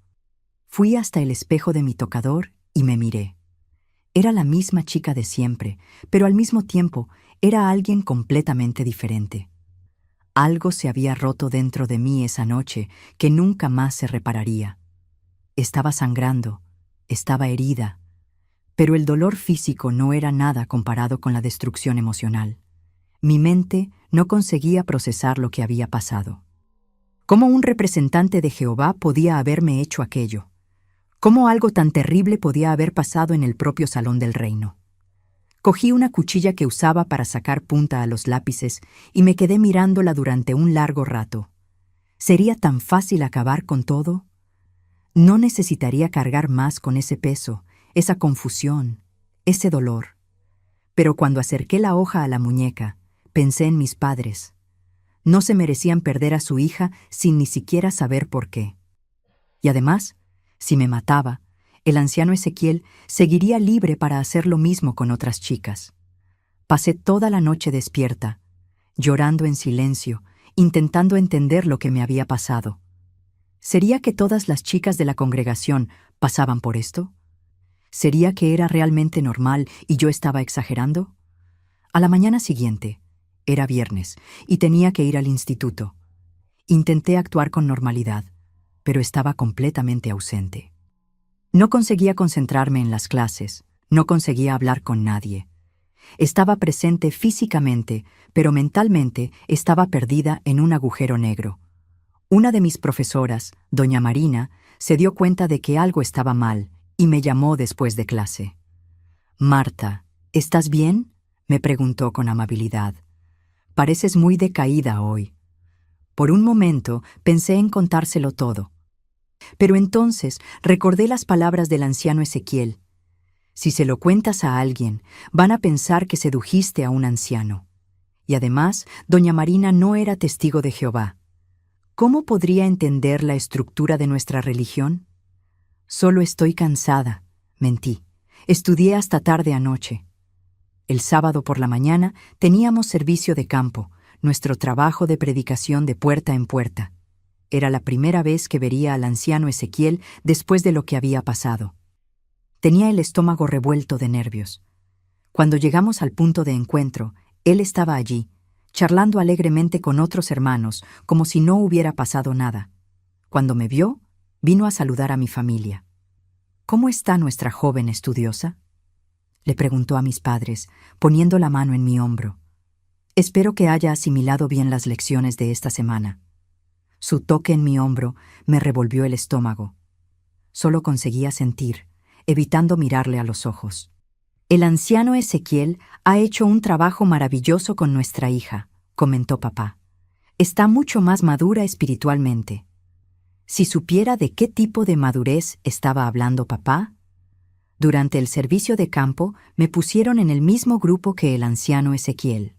Fui hasta el espejo de mi tocador y me miré. Era la misma chica de siempre, pero al mismo tiempo era alguien completamente diferente. Algo se había roto dentro de mí esa noche que nunca más se repararía. Estaba sangrando, estaba herida, pero el dolor físico no era nada comparado con la destrucción emocional. Mi mente no conseguía procesar lo que había pasado. ¿Cómo un representante de Jehová podía haberme hecho aquello? ¿Cómo algo tan terrible podía haber pasado en el propio salón del reino? Cogí una cuchilla que usaba para sacar punta a los lápices y me quedé mirándola durante un largo rato. ¿Sería tan fácil acabar con todo? No necesitaría cargar más con ese peso, esa confusión, ese dolor. Pero cuando acerqué la hoja a la muñeca, pensé en mis padres. No se merecían perder a su hija sin ni siquiera saber por qué. Y además, si me mataba, el anciano Ezequiel seguiría libre para hacer lo mismo con otras chicas. Pasé toda la noche despierta, llorando en silencio, intentando entender lo que me había pasado. ¿Sería que todas las chicas de la congregación pasaban por esto? ¿Sería que era realmente normal y yo estaba exagerando? A la mañana siguiente, era viernes, y tenía que ir al instituto. Intenté actuar con normalidad, pero estaba completamente ausente. No conseguía concentrarme en las clases, no conseguía hablar con nadie. Estaba presente físicamente, pero mentalmente estaba perdida en un agujero negro. Una de mis profesoras, doña Marina, se dio cuenta de que algo estaba mal y me llamó después de clase. «Marta, ¿estás bien?», me preguntó con amabilidad. «Pareces muy decaída hoy». Por un momento pensé en contárselo todo. Pero entonces recordé las palabras del anciano Ezequiel. Si se lo cuentas a alguien, van a pensar que sedujiste a un anciano. Y además, doña Marina no era testigo de Jehová. ¿Cómo podría entender la estructura de nuestra religión? Solo estoy cansada, mentí. Estudié hasta tarde anoche. El sábado por la mañana teníamos servicio de campo, nuestro trabajo de predicación de puerta en puerta. Era la primera vez que vería al anciano Ezequiel después de lo que había pasado. Tenía el estómago revuelto de nervios. Cuando llegamos al punto de encuentro, él estaba allí, charlando alegremente con otros hermanos, como si no hubiera pasado nada. Cuando me vio, vino a saludar a mi familia. «¿Cómo está nuestra joven estudiosa?», le preguntó a mis padres, poniendo la mano en mi hombro. «Espero que haya asimilado bien las lecciones de esta semana». Su toque en mi hombro me revolvió el estómago. Solo conseguía sentir, evitando mirarle a los ojos. «El anciano Ezequiel ha hecho un trabajo maravilloso con nuestra hija», comentó papá. «Está mucho más madura espiritualmente». Si supiera de qué tipo de madurez estaba hablando papá. Durante el servicio de campo me pusieron en el mismo grupo que el anciano Ezequiel.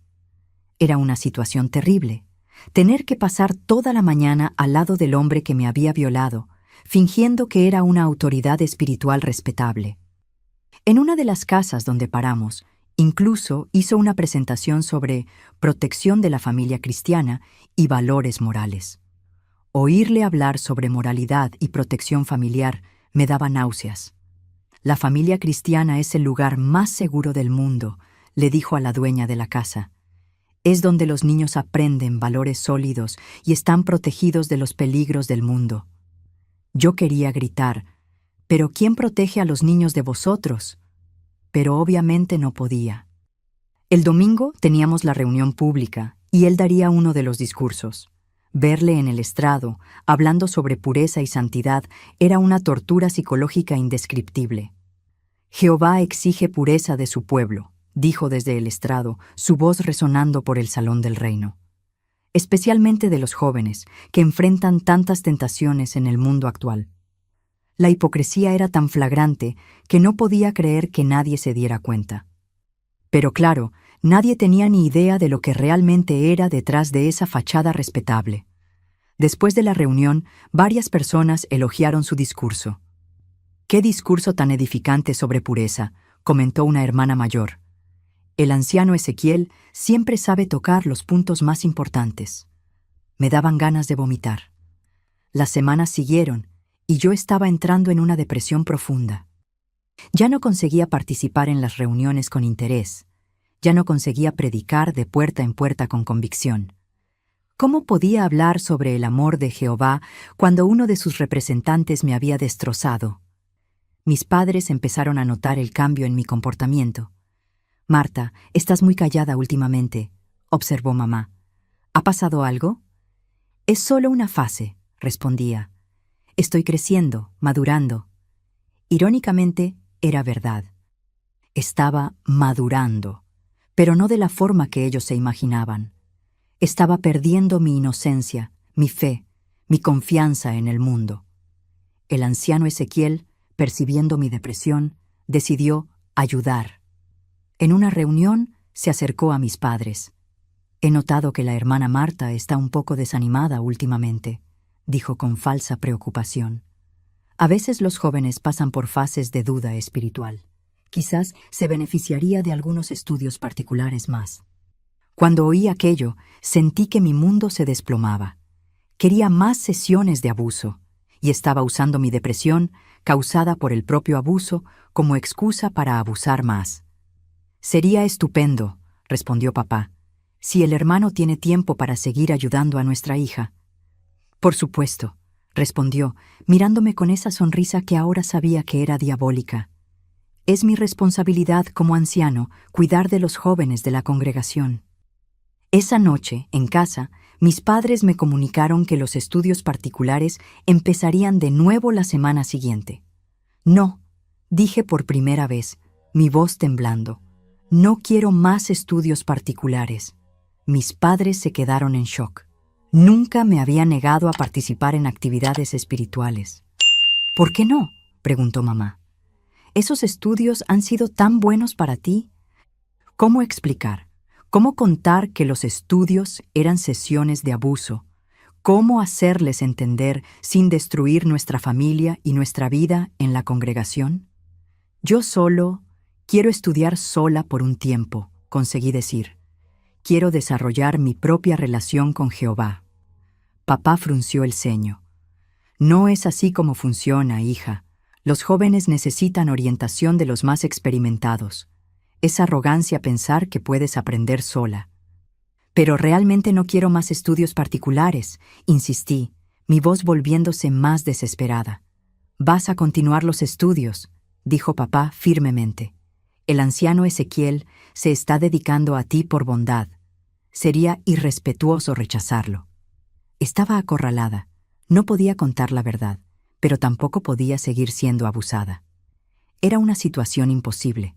Era una situación terrible, tener que pasar toda la mañana al lado del hombre que me había violado, fingiendo que era una autoridad espiritual respetable. En una de las casas donde paramos, incluso hizo una presentación sobre protección de la familia cristiana y valores morales. Oírle hablar sobre moralidad y protección familiar me daba náuseas. «La familia cristiana es el lugar más seguro del mundo», le dijo a la dueña de la casa. «Es donde los niños aprenden valores sólidos y están protegidos de los peligros del mundo». Yo quería gritar: «¿Pero quién protege a los niños de vosotros?», pero obviamente no podía. El domingo teníamos la reunión pública y él daría uno de los discursos. Verle en el estrado, hablando sobre pureza y santidad, era una tortura psicológica indescriptible. «Jehová exige pureza de su pueblo», dijo desde el estrado, su voz resonando por el salón del reino. «Especialmente de los jóvenes, que enfrentan tantas tentaciones en el mundo actual». La hipocresía era tan flagrante que no podía creer que nadie se diera cuenta. Pero claro, nadie tenía ni idea de lo que realmente era detrás de esa fachada respetable. Después de la reunión, varias personas elogiaron su discurso. «¡Qué discurso tan edificante sobre pureza!», comentó una hermana mayor. «El anciano Ezequiel siempre sabe tocar los puntos más importantes». Me daban ganas de vomitar. Las semanas siguieron y yo estaba entrando en una depresión profunda. Ya no conseguía participar en las reuniones con interés. Ya no conseguía predicar de puerta en puerta con convicción. ¿Cómo podía hablar sobre el amor de Jehová cuando uno de sus representantes me había destrozado? Mis padres empezaron a notar el cambio en mi comportamiento. «Marta, estás muy callada últimamente», observó mamá. «¿Ha pasado algo?» «Es solo una fase», respondía. «Estoy creciendo, madurando». Irónicamente, era verdad. Estaba madurando, pero no de la forma que ellos se imaginaban. Estaba perdiendo mi inocencia, mi fe, mi confianza en el mundo. El anciano Ezequiel, percibiendo mi depresión, decidió ayudar. En una reunión se acercó a mis padres. «He notado que la hermana Marta está un poco desanimada últimamente», dijo con falsa preocupación. «A veces los jóvenes pasan por fases de duda espiritual. Quizás se beneficiaría de algunos estudios particulares más». Cuando oí aquello, sentí que mi mundo se desplomaba. Quería más sesiones de abuso, y estaba usando mi depresión, causada por el propio abuso, como excusa para abusar más. «Sería estupendo», respondió papá, «si el hermano tiene tiempo para seguir ayudando a nuestra hija». «Por supuesto», respondió, mirándome con esa sonrisa que ahora sabía que era diabólica. «Es mi responsabilidad como anciano cuidar de los jóvenes de la congregación». Esa noche, en casa, mis padres me comunicaron que los estudios particulares empezarían de nuevo la semana siguiente. «No», dije por primera vez, mi voz temblando. «No quiero más estudios particulares». Mis padres se quedaron en shock. Nunca me había negado a participar en actividades espirituales. «¿Por qué no?», preguntó mamá. «¿Esos estudios han sido tan buenos para ti?». ¿Cómo explicar? ¿Cómo contar que los estudios eran sesiones de abuso? ¿Cómo hacerles entender sin destruir nuestra familia y nuestra vida en la congregación? «Yo solo quiero estudiar sola por un tiempo», conseguí decir. «Quiero desarrollar mi propia relación con Jehová». Papá frunció el ceño. «No es así como funciona, hija. Los jóvenes necesitan orientación de los más experimentados. Es arrogancia pensar que puedes aprender sola». Pero realmente no quiero más estudios particulares, insistí, mi voz volviéndose más desesperada. Vas a continuar los estudios, dijo papá firmemente. El anciano Ezequiel se está dedicando a ti por bondad. Sería irrespetuoso rechazarlo. Estaba acorralada. No podía contar la verdad, pero tampoco podía seguir siendo abusada. Era una situación imposible.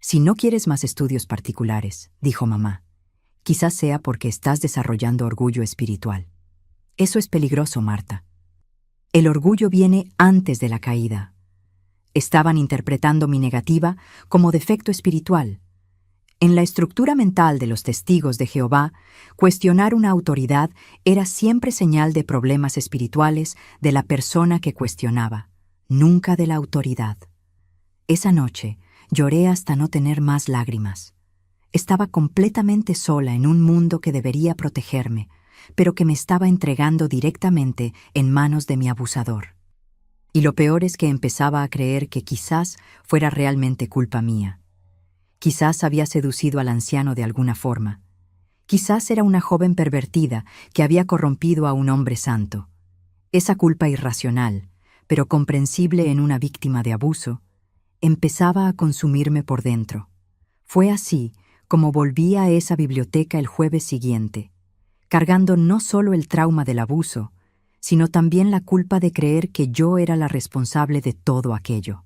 Si no quieres más estudios particulares, dijo mamá, quizás sea porque estás desarrollando orgullo espiritual. Eso es peligroso, Marta. El orgullo viene antes de la caída. Estaban interpretando mi negativa como defecto espiritual. En la estructura mental de los testigos de Jehová, cuestionar una autoridad era siempre señal de problemas espirituales de la persona que cuestionaba, nunca de la autoridad. Esa noche lloré hasta no tener más lágrimas. Estaba completamente sola en un mundo que debería protegerme, pero que me estaba entregando directamente en manos de mi abusador. Y lo peor es que empezaba a creer que quizás fuera realmente culpa mía. Quizás había seducido al anciano de alguna forma. Quizás era una joven pervertida que había corrompido a un hombre santo. Esa culpa irracional, pero comprensible en una víctima de abuso, empezaba a consumirme por dentro. Fue así como volví a esa biblioteca el jueves siguiente, cargando no solo el trauma del abuso, sino también la culpa de creer que yo era la responsable de todo aquello.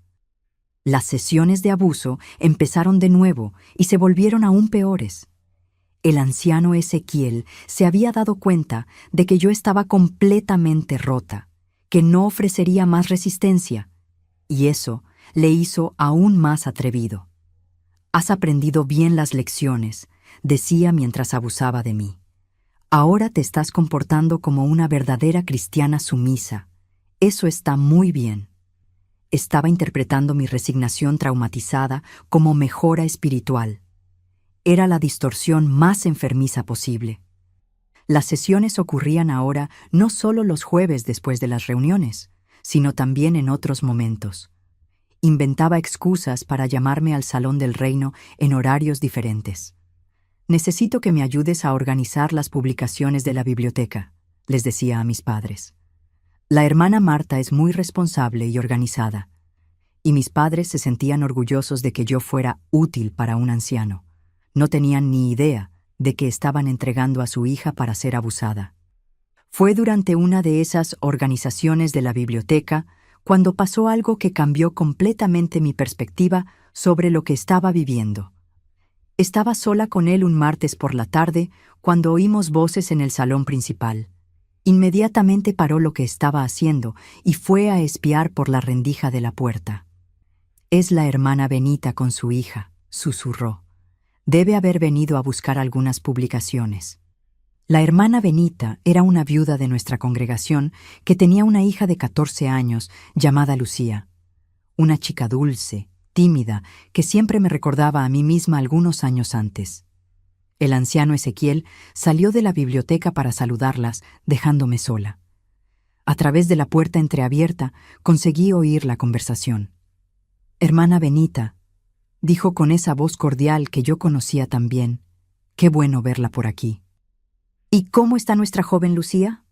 Las sesiones de abuso empezaron de nuevo y se volvieron aún peores. El anciano Ezequiel se había dado cuenta de que yo estaba completamente rota, que no ofrecería más resistencia, y eso le hizo aún más atrevido. «Has aprendido bien las lecciones», decía mientras abusaba de mí. «Ahora te estás comportando como una verdadera cristiana sumisa. Eso está muy bien». Estaba interpretando mi resignación traumatizada como mejora espiritual. Era la distorsión más enfermiza posible. Las sesiones ocurrían ahora no solo los jueves después de las reuniones, sino también en otros momentos. Inventaba excusas para llamarme al Salón del Reino en horarios diferentes. «Necesito que me ayudes a organizar las publicaciones de la biblioteca», les decía a mis padres. «La hermana Marta es muy responsable y organizada». Y mis padres se sentían orgullosos de que yo fuera útil para un anciano. No tenían ni idea de que estaban entregando a su hija para ser abusada. Fue durante una de esas organizaciones de la biblioteca cuando pasó algo que cambió completamente mi perspectiva sobre lo que estaba viviendo. Estaba sola con él un martes por la tarde cuando oímos voces en el salón principal. Inmediatamente paró lo que estaba haciendo y fue a espiar por la rendija de la puerta. «Es la hermana Benita con su hija», susurró. «Debe haber venido a buscar algunas publicaciones». La hermana Benita era una viuda de nuestra congregación que tenía una hija de 14 años llamada Lucía. Una chica dulce, tímida, que siempre me recordaba a mí misma algunos años antes. El anciano Ezequiel salió de la biblioteca para saludarlas, dejándome sola. A través de la puerta entreabierta conseguí oír la conversación. «Hermana Benita», dijo con esa voz cordial que yo conocía tan bien, «qué bueno verla por aquí». «¿Y cómo está nuestra joven Lucía?»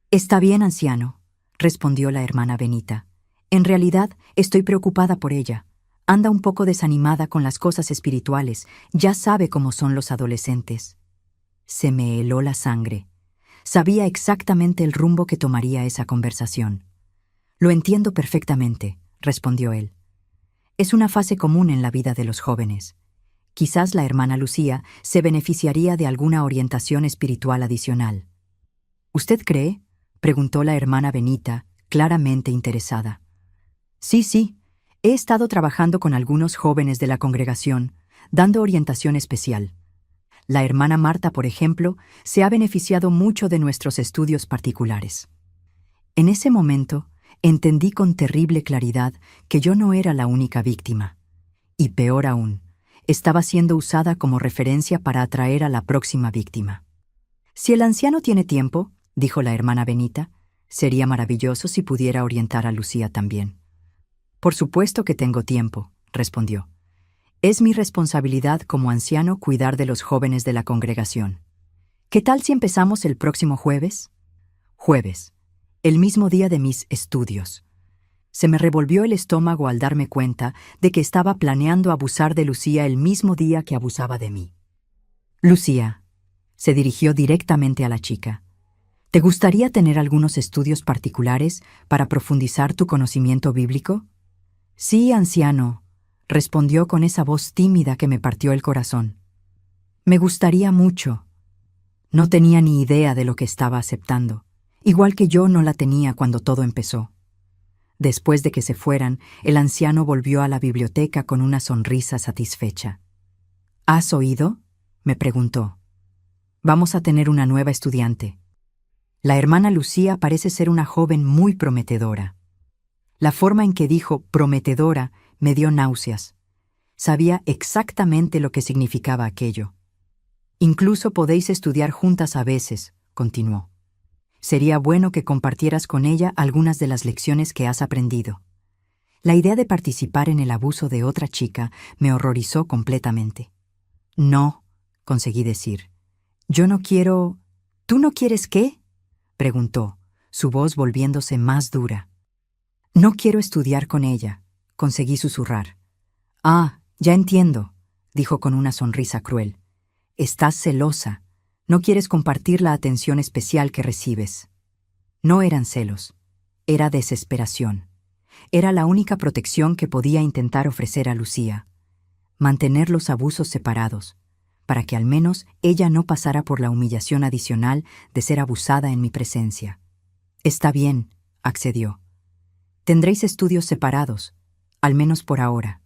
«Está bien, anciano», respondió la hermana Benita. «En realidad, estoy preocupada por ella. Anda un poco desanimada con las cosas espirituales. Ya sabe cómo son los adolescentes». Se me heló la sangre. Sabía exactamente el rumbo que tomaría esa conversación. «Lo entiendo perfectamente», respondió él. «Es una fase común en la vida de los jóvenes. Quizás la hermana Lucía se beneficiaría de alguna orientación espiritual adicional». «¿Usted cree?», preguntó la hermana Benita, claramente interesada. Sí, he estado trabajando con algunos jóvenes de la congregación, dando orientación especial. La hermana Marta, por ejemplo, se ha beneficiado mucho de nuestros estudios particulares». En ese momento, entendí con terrible claridad que yo no era la única víctima. Y peor aún, estaba siendo usada como referencia para atraer a la próxima víctima. «Si el anciano tiene tiempo», dijo la hermana Benita, «sería maravilloso si pudiera orientar a Lucía también». «Por supuesto que tengo tiempo», respondió. «Es mi responsabilidad como anciano cuidar de los jóvenes de la congregación». ¿Qué tal si empezamos el próximo jueves? Jueves, el mismo día de mis estudios. Se me revolvió el estómago al darme cuenta de que estaba planeando abusar de Lucía el mismo día que abusaba de mí. Lucía, se dirigió directamente a la chica. ¿Te gustaría tener algunos estudios particulares para profundizar tu conocimiento bíblico? Sí, anciano, respondió con esa voz tímida que me partió el corazón. Me gustaría mucho. No tenía ni idea de lo que estaba aceptando, igual que yo no la tenía cuando todo empezó. Después de que se fueran, el anciano volvió a la biblioteca con una sonrisa satisfecha. ¿Has oído?, me preguntó. Vamos a tener una nueva estudiante. La hermana Lucía parece ser una joven muy prometedora. La forma en que dijo prometedora me dio náuseas. Sabía exactamente lo que significaba aquello. Incluso podéis estudiar juntas a veces, continuó. Sería bueno que compartieras con ella algunas de las lecciones que has aprendido. La idea de participar en el abuso de otra chica me horrorizó completamente. No, conseguí decir. Yo no quiero... ¿Tú no quieres qué?, preguntó, su voz volviéndose más dura. No quiero estudiar con ella, conseguí susurrar. Ah, ya entiendo, dijo con una sonrisa cruel. Estás celosa. No quieres compartir la atención especial que recibes. No eran celos, era desesperación. Era la única protección que podía intentar ofrecer a Lucía. Mantener los abusos separados, para que al menos ella no pasara por la humillación adicional de ser abusada en mi presencia. Está bien, accedió. Tendréis estudios separados, al menos por ahora.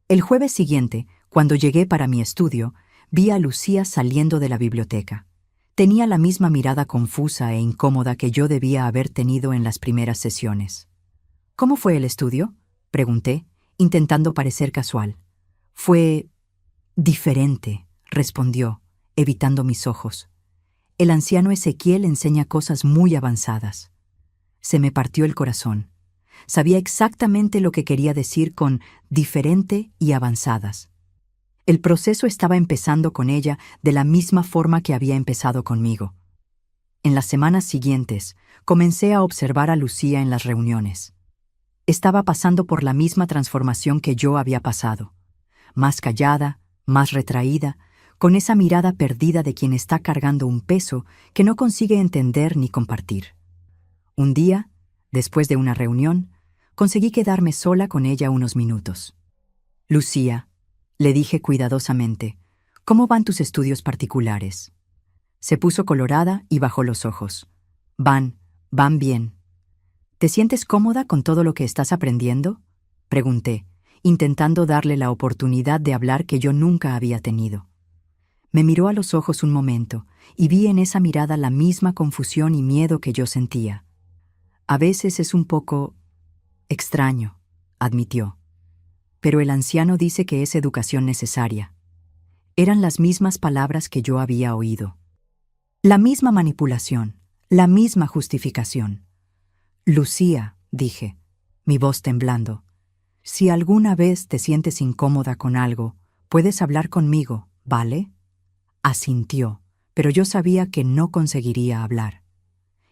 El jueves siguiente, cuando llegué para mi estudio, vi a Lucía saliendo de la biblioteca. Tenía la misma mirada confusa e incómoda que yo debía haber tenido en las primeras sesiones. ¿Cómo fue el estudio?, pregunté, intentando parecer casual. Fue diferente, respondió, evitando mis ojos. El anciano Ezequiel enseña cosas muy avanzadas. Se me partió el corazón. Sabía exactamente lo que quería decir con diferente y avanzadas. El proceso estaba empezando con ella de la misma forma que había empezado conmigo. En las semanas siguientes, comencé a observar a Lucía en las reuniones. Estaba pasando por la misma transformación que yo había pasado. Más callada, más retraída, con esa mirada perdida de quien está cargando un peso que no consigue entender ni compartir. Un día, después de una reunión, conseguí quedarme sola con ella unos minutos. Lucía, le dije cuidadosamente, ¿cómo van tus estudios particulares? Se puso colorada y bajó los ojos. Van bien. ¿Te sientes cómoda con todo lo que estás aprendiendo?, pregunté, intentando darle la oportunidad de hablar que yo nunca había tenido. Me miró a los ojos un momento y vi en esa mirada la misma confusión y miedo que yo sentía. A veces es un poco extraño, admitió. Pero el anciano dice que es educación necesaria. Eran las mismas palabras que yo había oído. La misma manipulación, la misma justificación. Lucía, dije, mi voz temblando, si alguna vez te sientes incómoda con algo, puedes hablar conmigo, ¿vale? Asintió, pero yo sabía que no conseguiría hablar.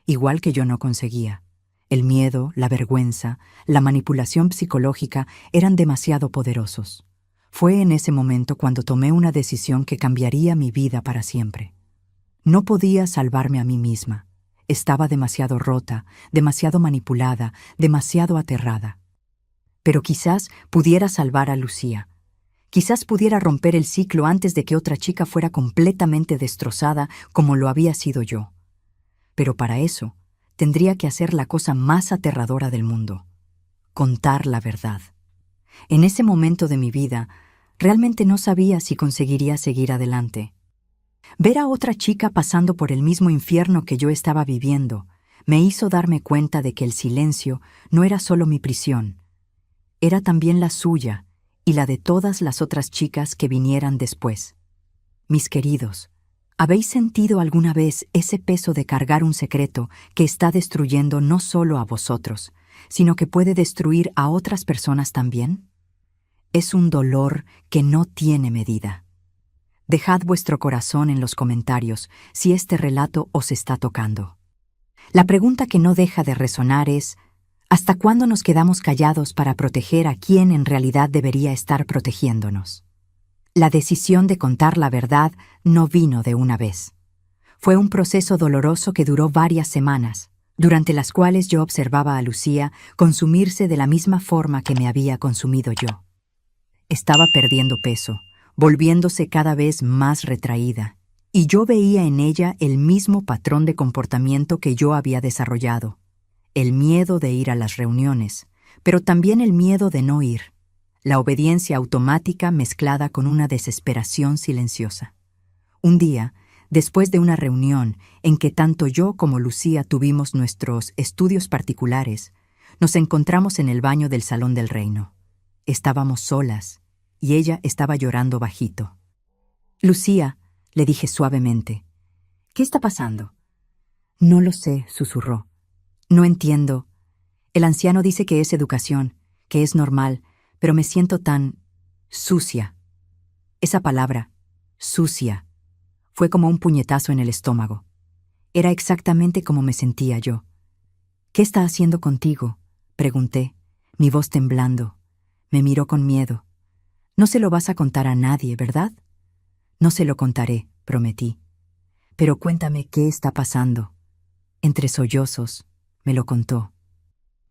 Igual que yo no conseguía. El miedo, la vergüenza, la manipulación psicológica eran demasiado poderosos. Fue en ese momento cuando tomé una decisión que cambiaría mi vida para siempre. No podía salvarme a mí misma. Estaba demasiado rota, demasiado manipulada, demasiado aterrada. Pero quizás pudiera salvar a Lucía. Quizás pudiera romper el ciclo antes de que otra chica fuera completamente destrozada como lo había sido yo. Pero para eso, tendría que hacer la cosa más aterradora del mundo: contar la verdad. En ese momento de mi vida, realmente no sabía si conseguiría seguir adelante. Ver a otra chica pasando por el mismo infierno que yo estaba viviendo me hizo darme cuenta de que el silencio no era solo mi prisión, era también la suya y la de todas las otras chicas que vinieran después. Mis queridos, ¿habéis sentido alguna vez ese peso de cargar un secreto que está destruyendo no solo a vosotros, sino que puede destruir a otras personas también? Es un dolor que no tiene medida. Dejad vuestro corazón en los comentarios si este relato os está tocando. La pregunta que no deja de resonar es: ¿hasta cuándo nos quedamos callados para proteger a quien en realidad debería estar protegiéndonos? La decisión de contar la verdad no vino de una vez. Fue un proceso doloroso que duró varias semanas, durante las cuales yo observaba a Lucía consumirse de la misma forma que me había consumido yo. Estaba perdiendo peso, volviéndose cada vez más retraída, y yo veía en ella el mismo patrón de comportamiento que yo había desarrollado: el miedo de ir a las reuniones, pero también el miedo de no ir, la obediencia automática mezclada con una desesperación silenciosa. Un día, después de una reunión en que tanto yo como Lucía tuvimos nuestros estudios particulares, nos encontramos en el baño del Salón del Reino. Estábamos solas, y ella estaba llorando bajito. «Lucía», le dije suavemente, «¿qué está pasando?» «No lo sé», susurró. «No entiendo. El anciano dice que es educación, que es normal, pero me siento tan sucia». Esa palabra, sucia, fue como un puñetazo en el estómago. Era exactamente como me sentía yo. «¿Qué está haciendo contigo?», pregunté, mi voz temblando. Me miró con miedo. «No se lo vas a contar a nadie, ¿verdad?» «No se lo contaré», prometí. «Pero cuéntame qué está pasando». Entre sollozos, me lo contó.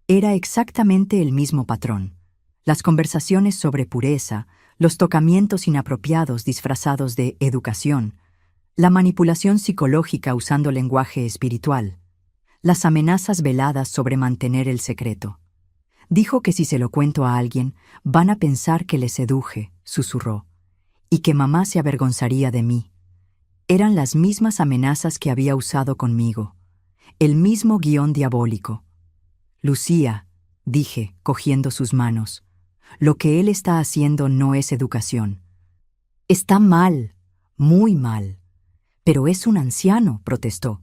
Era exactamente el mismo patrón. Las conversaciones sobre pureza, los tocamientos inapropiados disfrazados de educación, la manipulación psicológica usando lenguaje espiritual, las amenazas veladas sobre mantener el secreto. Dijo que si se lo cuento a alguien, van a pensar que le seduje, susurró, y que mamá se avergonzaría de mí. Eran las mismas amenazas que había usado conmigo, el mismo guión diabólico. «Lucía», dije, cogiendo sus manos, «lo que él está haciendo no es educación. Está mal, muy mal». «Pero es un anciano», protestó.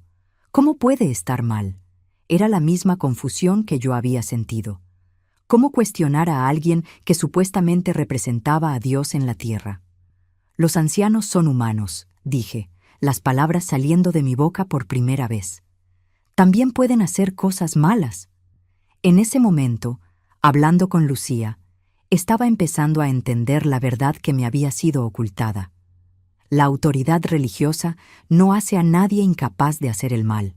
«¿Cómo puede estar mal?» Era la misma confusión que yo había sentido. ¿Cómo cuestionar a alguien que supuestamente representaba a Dios en la tierra? «Los ancianos son humanos», dije, las palabras saliendo de mi boca por primera vez. «También pueden hacer cosas malas». En ese momento, hablando con Lucía, estaba empezando a entender la verdad que me había sido ocultada. La autoridad religiosa no hace a nadie incapaz de hacer el mal.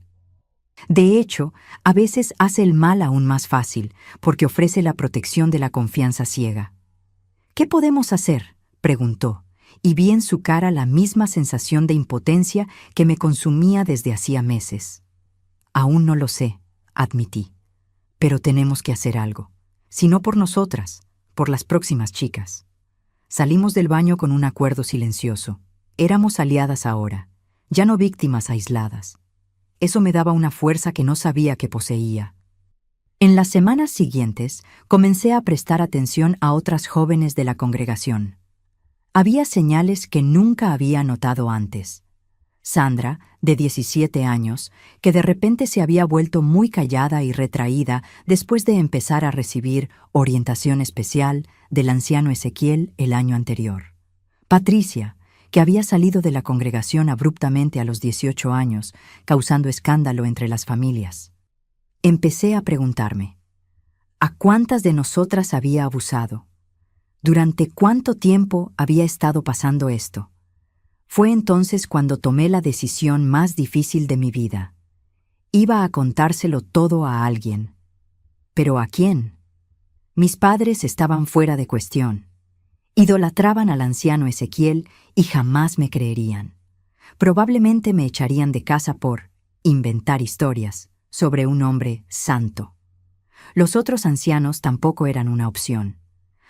De hecho, a veces hace el mal aún más fácil, porque ofrece la protección de la confianza ciega. «¿Qué podemos hacer?», preguntó, y vi en su cara la misma sensación de impotencia que me consumía desde hacía meses. «Aún no lo sé», admití, «pero tenemos que hacer algo, si no por nosotras, por las próximas chicas». Salimos del baño con un acuerdo silencioso. Éramos aliadas ahora, ya no víctimas aisladas. Eso me daba una fuerza que no sabía que poseía. En las semanas siguientes, comencé a prestar atención a otras jóvenes de la congregación. Había señales que nunca había notado antes. Sandra, de 17 años, que de repente se había vuelto muy callada y retraída después de empezar a recibir orientación especial del anciano Ezequiel el año anterior. Patricia, que había salido de la congregación abruptamente a los 18 años, causando escándalo entre las familias. Empecé a preguntarme, ¿a cuántas de nosotras había abusado? ¿Durante cuánto tiempo había estado pasando esto? Fue entonces cuando tomé la decisión más difícil de mi vida. Iba a contárselo todo a alguien. ¿Pero a quién? Mis padres estaban fuera de cuestión. Idolatraban al anciano Ezequiel y jamás me creerían. Probablemente me echarían de casa por inventar historias sobre un hombre santo. Los otros ancianos tampoco eran una opción.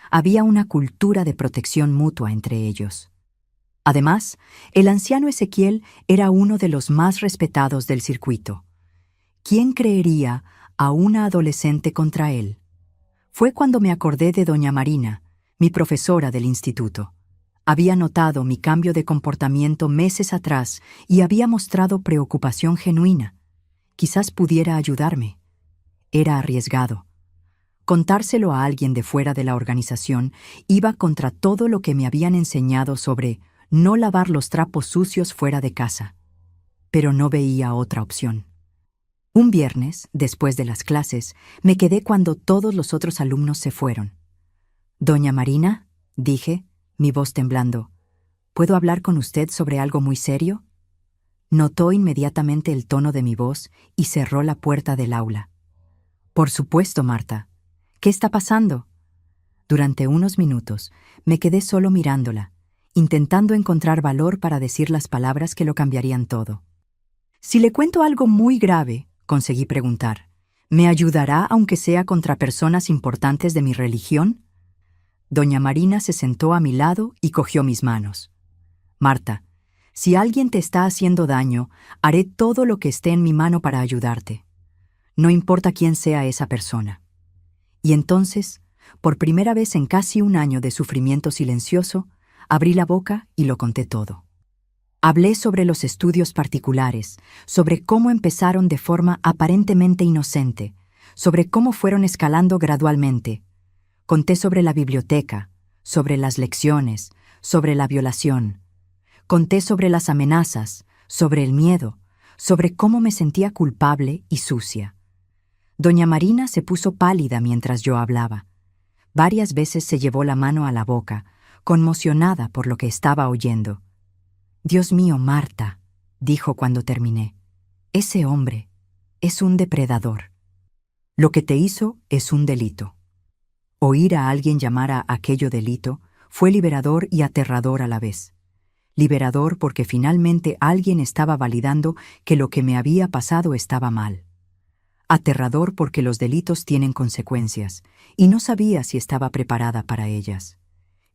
Había una cultura de protección mutua entre ellos. Además, el anciano Ezequiel era uno de los más respetados del circuito. ¿Quién creería a una adolescente contra él? Fue cuando me acordé de doña Marina, mi profesora del instituto. Había notado mi cambio de comportamiento meses atrás y había mostrado preocupación genuina. Quizás pudiera ayudarme. Era arriesgado. Contárselo a alguien de fuera de la organización iba contra todo lo que me habían enseñado sobre no lavar los trapos sucios fuera de casa. Pero no veía otra opción. Un viernes, después de las clases, me quedé cuando todos los otros alumnos se fueron. «Doña Marina», dije, mi voz temblando, «¿puedo hablar con usted sobre algo muy serio?». Notó inmediatamente el tono de mi voz y cerró la puerta del aula. «Por supuesto, Marta. ¿Qué está pasando?». Durante unos minutos me quedé solo mirándola, intentando encontrar valor para decir las palabras que lo cambiarían todo. «Si le cuento algo muy grave», conseguí preguntar, «¿me ayudará aunque sea contra personas importantes de mi religión?». Doña Marina se sentó a mi lado y cogió mis manos. «Marta, si alguien te está haciendo daño, haré todo lo que esté en mi mano para ayudarte. No importa quién sea esa persona». Y entonces, por primera vez en casi un año de sufrimiento silencioso, abrí la boca y lo conté todo. Hablé sobre los estudios particulares, sobre cómo empezaron de forma aparentemente inocente, sobre cómo fueron escalando gradualmente. Conté sobre la biblioteca, sobre las lecciones, sobre la violación. Conté sobre las amenazas, sobre el miedo, sobre cómo me sentía culpable y sucia. Doña Marina se puso pálida mientras yo hablaba. Varias veces se llevó la mano a la boca, conmocionada por lo que estaba oyendo. «Dios mío, Marta», dijo cuando terminé, «ese hombre es un depredador. Lo que te hizo es un delito». Oír a alguien llamar a aquello delito fue liberador y aterrador a la vez. Liberador porque finalmente alguien estaba validando que lo que me había pasado estaba mal. Aterrador porque los delitos tienen consecuencias, y no sabía si estaba preparada para ellas.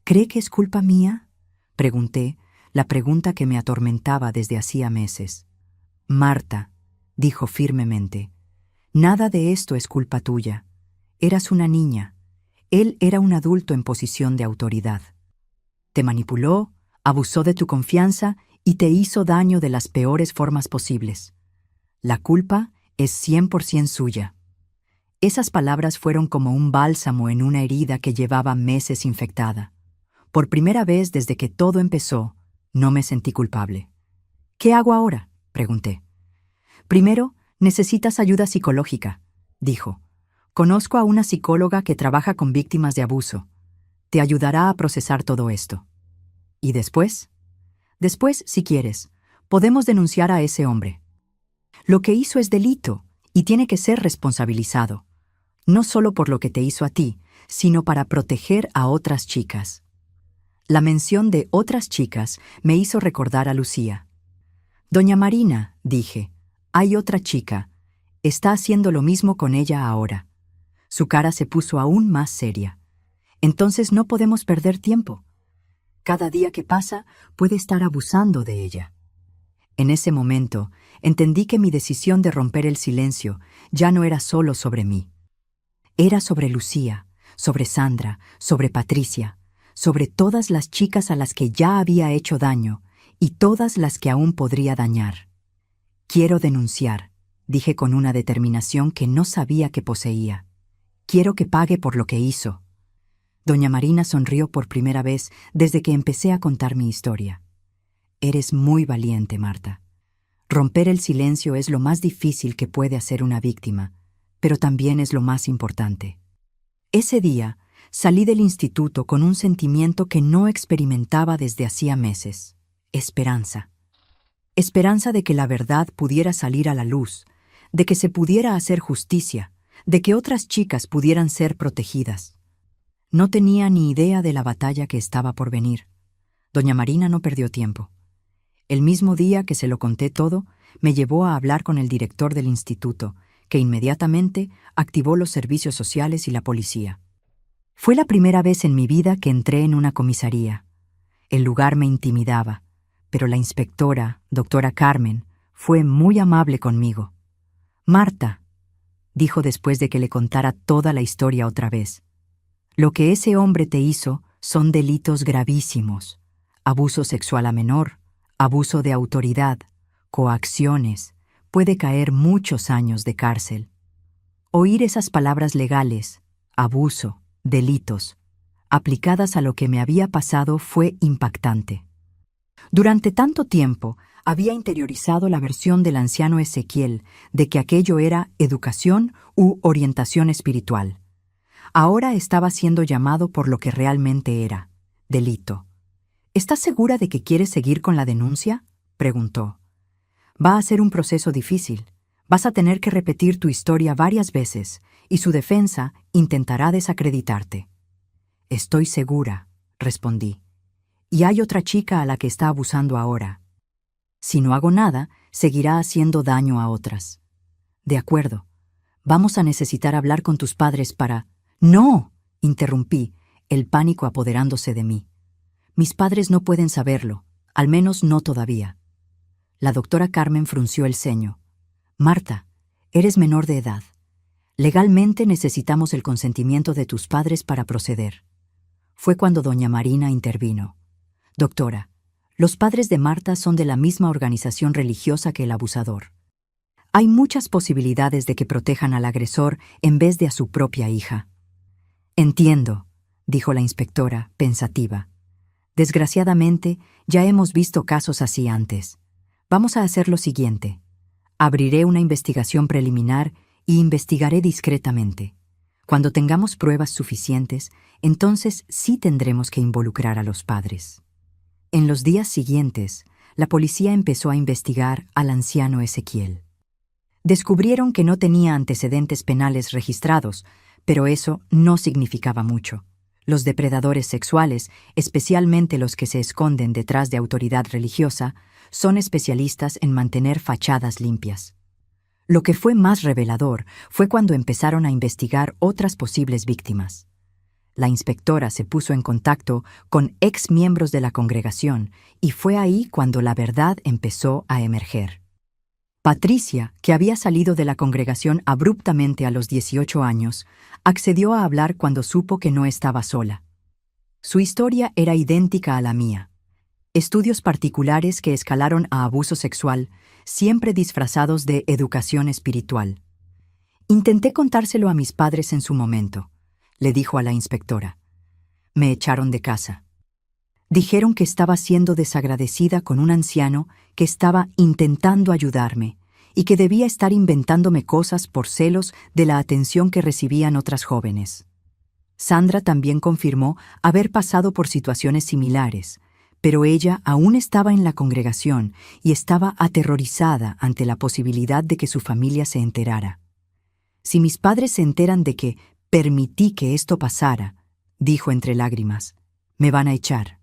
«¿Cree que es culpa mía?», pregunté, la pregunta que me atormentaba desde hacía meses. «Marta», dijo firmemente, «nada de esto es culpa tuya. Eras una niña. Él era un adulto en posición de autoridad. Te manipuló, abusó de tu confianza y te hizo daño de las peores formas posibles. La culpa es 100% suya». Esas palabras fueron como un bálsamo en una herida que llevaba meses infectada. Por primera vez desde que todo empezó, no me sentí culpable. «¿Qué hago ahora?», pregunté. «Primero, necesitas ayuda psicológica», dijo. «Conozco a una psicóloga que trabaja con víctimas de abuso. Te ayudará a procesar todo esto». «¿Y después?». «Después, si quieres, podemos denunciar a ese hombre. Lo que hizo es delito y tiene que ser responsabilizado, no solo por lo que te hizo a ti, sino para proteger a otras chicas». La mención de otras chicas me hizo recordar a Lucía. «Doña Marina», dije, «hay otra chica. Está haciendo lo mismo con ella ahora». Su cara se puso aún más seria. «Entonces no podemos perder tiempo. Cada día que pasa puede estar abusando de ella». En ese momento, entendí que mi decisión de romper el silencio ya no era solo sobre mí. Era sobre Lucía, sobre Sandra, sobre Patricia, sobre todas las chicas a las que ya había hecho daño y todas las que aún podría dañar. «Quiero denunciar», dije con una determinación que no sabía que poseía. «Quiero que pague por lo que hizo». Doña Marina sonrió por primera vez desde que empecé a contar mi historia. «Eres muy valiente, Marta. Romper el silencio es lo más difícil que puede hacer una víctima, pero también es lo más importante». Ese día, salí del instituto con un sentimiento que no experimentaba desde hacía meses: esperanza. Esperanza de que la verdad pudiera salir a la luz, de que se pudiera hacer justicia, de que otras chicas pudieran ser protegidas. No tenía ni idea de la batalla que estaba por venir. Doña Marina no perdió tiempo. El mismo día que se lo conté todo, me llevó a hablar con el director del instituto, que inmediatamente activó los servicios sociales y la policía. Fue la primera vez en mi vida que entré en una comisaría. El lugar me intimidaba, pero la inspectora, doctora Carmen, fue muy amable conmigo. «Marta», dijo después de que le contara toda la historia otra vez, «lo que ese hombre te hizo son delitos gravísimos: abuso sexual a menor, abuso de autoridad, coacciones, puede caer muchos años de cárcel». Oír esas palabras legales, abuso, delitos, aplicadas a lo que me había pasado fue impactante. Durante tanto tiempo, había interiorizado la versión del anciano Ezequiel de que aquello era educación u orientación espiritual. Ahora estaba siendo llamado por lo que realmente era, delito. ¿Estás segura de que quieres seguir con la denuncia?, preguntó. Va a ser un proceso difícil. Vas a tener que repetir tu historia varias veces y su defensa intentará desacreditarte. Estoy segura, respondí. Y hay otra chica a la que está abusando ahora. Si no hago nada, seguirá haciendo daño a otras. De acuerdo. Vamos a necesitar hablar con tus padres para... ¡No!, interrumpí, el pánico apoderándose de mí. Mis padres no pueden saberlo, al menos no todavía. La doctora Carmen frunció el ceño. Marta, eres menor de edad. Legalmente necesitamos el consentimiento de tus padres para proceder. Fue cuando doña Marina intervino. Doctora, los padres de Marta son de la misma organización religiosa que el abusador. Hay muchas posibilidades de que protejan al agresor en vez de a su propia hija. Entiendo, dijo la inspectora, pensativa. Desgraciadamente, ya hemos visto casos así antes. Vamos a hacer lo siguiente. Abriré una investigación preliminar y investigaré discretamente. Cuando tengamos pruebas suficientes, entonces sí tendremos que involucrar a los padres. En los días siguientes, la policía empezó a investigar al anciano Ezequiel. Descubrieron que no tenía antecedentes penales registrados, pero eso no significaba mucho. Los depredadores sexuales, especialmente los que se esconden detrás de autoridad religiosa, son especialistas en mantener fachadas limpias. Lo que fue más revelador fue cuando empezaron a investigar otras posibles víctimas. La inspectora se puso en contacto con exmiembros de la congregación y fue ahí cuando la verdad empezó a emerger. Patricia, que había salido de la congregación abruptamente a los 18 años, accedió a hablar cuando supo que no estaba sola. Su historia era idéntica a la mía. Estudios particulares que escalaron a abuso sexual, siempre disfrazados de educación espiritual. Intenté contárselo a mis padres en su momento, le dijo a la inspectora. Me echaron de casa. Dijeron que estaba siendo desagradecida con un anciano que estaba intentando ayudarme y que debía estar inventándome cosas por celos de la atención que recibían otras jóvenes. Sandra también confirmó haber pasado por situaciones similares, pero ella aún estaba en la congregación y estaba aterrorizada ante la posibilidad de que su familia se enterara. Si mis padres se enteran de que permití que esto pasara, dijo entre lágrimas, me van a echar.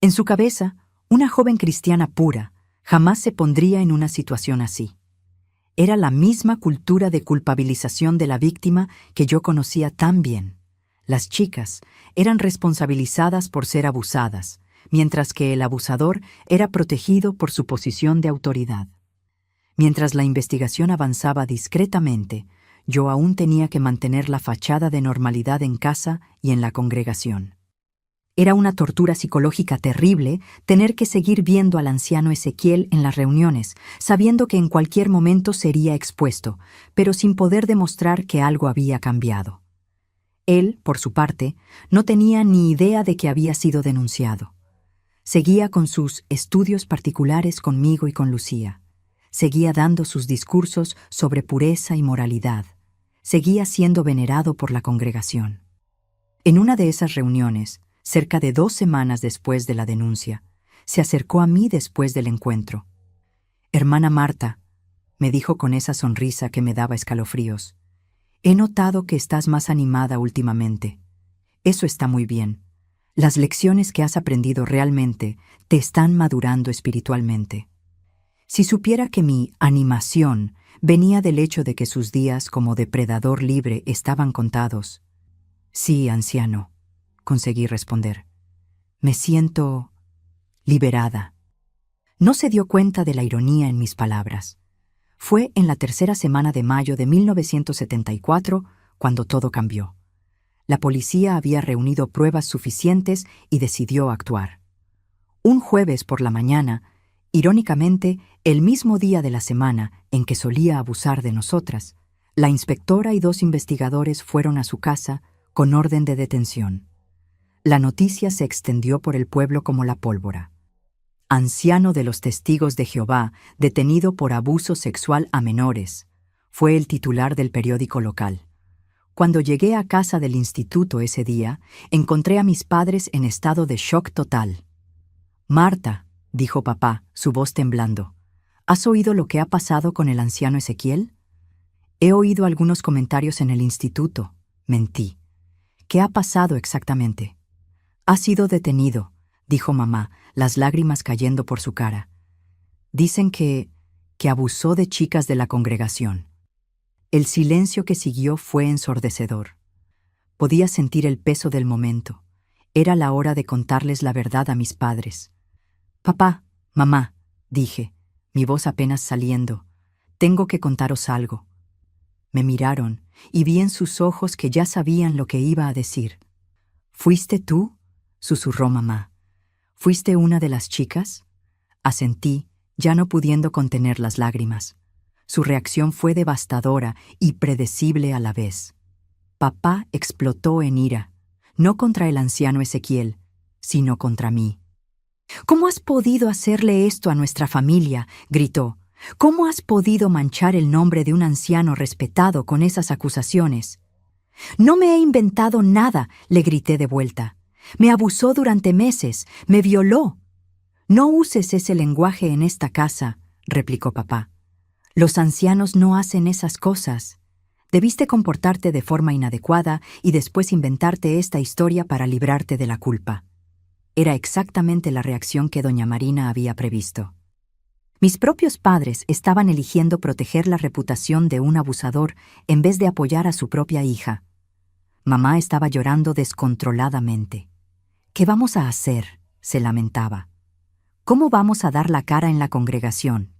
En su cabeza, una joven cristiana pura jamás se pondría en una situación así. Era la misma cultura de culpabilización de la víctima que yo conocía tan bien. Las chicas eran responsabilizadas por ser abusadas, mientras que el abusador era protegido por su posición de autoridad. Mientras la investigación avanzaba discretamente, yo aún tenía que mantener la fachada de normalidad en casa y en la congregación. Era una tortura psicológica terrible tener que seguir viendo al anciano Ezequiel en las reuniones, sabiendo que en cualquier momento sería expuesto, pero sin poder demostrar que algo había cambiado. Él, por su parte, no tenía ni idea de que había sido denunciado. Seguía con sus estudios particulares conmigo y con Lucía. Seguía dando sus discursos sobre pureza y moralidad. Seguía siendo venerado por la congregación. En una de esas reuniones, cerca de 2 semanas después de la denuncia, se acercó a mí después del encuentro. «Hermana Marta», me dijo con esa sonrisa que me daba escalofríos, «he notado que estás más animada últimamente. Eso está muy bien. Las lecciones que has aprendido realmente te están madurando espiritualmente. Si supiera que mi animación venía del hecho de que sus días como depredador libre estaban contados». «Sí, anciano», conseguí responder. «Me siento liberada». No se dio cuenta de la ironía en mis palabras. Fue en la 3ª semana de mayo de 1974 cuando todo cambió. La policía había reunido pruebas suficientes y decidió actuar. Un jueves por la mañana, irónicamente, el mismo día de la semana en que solía abusar de nosotras, la inspectora y 2 investigadores fueron a su casa con orden de detención. La noticia se extendió por el pueblo como la pólvora. anciano de los Testigos de Jehová, detenido por abuso sexual a menores, fue el titular del periódico local. Cuando llegué a casa del instituto ese día, encontré a mis padres en estado de shock total. «Marta», dijo papá, su voz temblando, «¿has oído lo que ha pasado con el anciano Ezequiel?» «He oído algunos comentarios en el instituto», mentí. «¿Qué ha pasado exactamente?» «Ha sido detenido», dijo mamá, las lágrimas cayendo por su cara. «Dicen que abusó de chicas de la congregación». El silencio que siguió fue ensordecedor. Podía sentir el peso del momento. Era la hora de contarles la verdad a mis padres. «Papá, mamá», dije, mi voz apenas saliendo, «tengo que contaros algo». Me miraron y vi en sus ojos que ya sabían lo que iba a decir. «¿Fuiste tú?», susurró mamá. «¿Fuiste una de las chicas?». Asentí, ya no pudiendo contener las lágrimas. Su reacción fue devastadora y predecible a la vez. Papá explotó en ira, no contra el anciano Ezequiel, sino contra mí. «¿Cómo has podido hacerle esto a nuestra familia?», gritó. «¿Cómo has podido manchar el nombre de un anciano respetado con esas acusaciones?». «No me he inventado nada», le grité de vuelta. «Me abusó durante meses, me violó». «No uses ese lenguaje en esta casa», replicó papá. «Los ancianos no hacen esas cosas. Debiste comportarte de forma inadecuada y después inventarte esta historia para librarte de la culpa». Era exactamente la reacción que doña Marina había previsto. Mis propios padres estaban eligiendo proteger la reputación de un abusador en vez de apoyar a su propia hija. Mamá estaba llorando descontroladamente. «¿Qué vamos a hacer?», se lamentaba. «¿Cómo vamos a dar la cara en la congregación?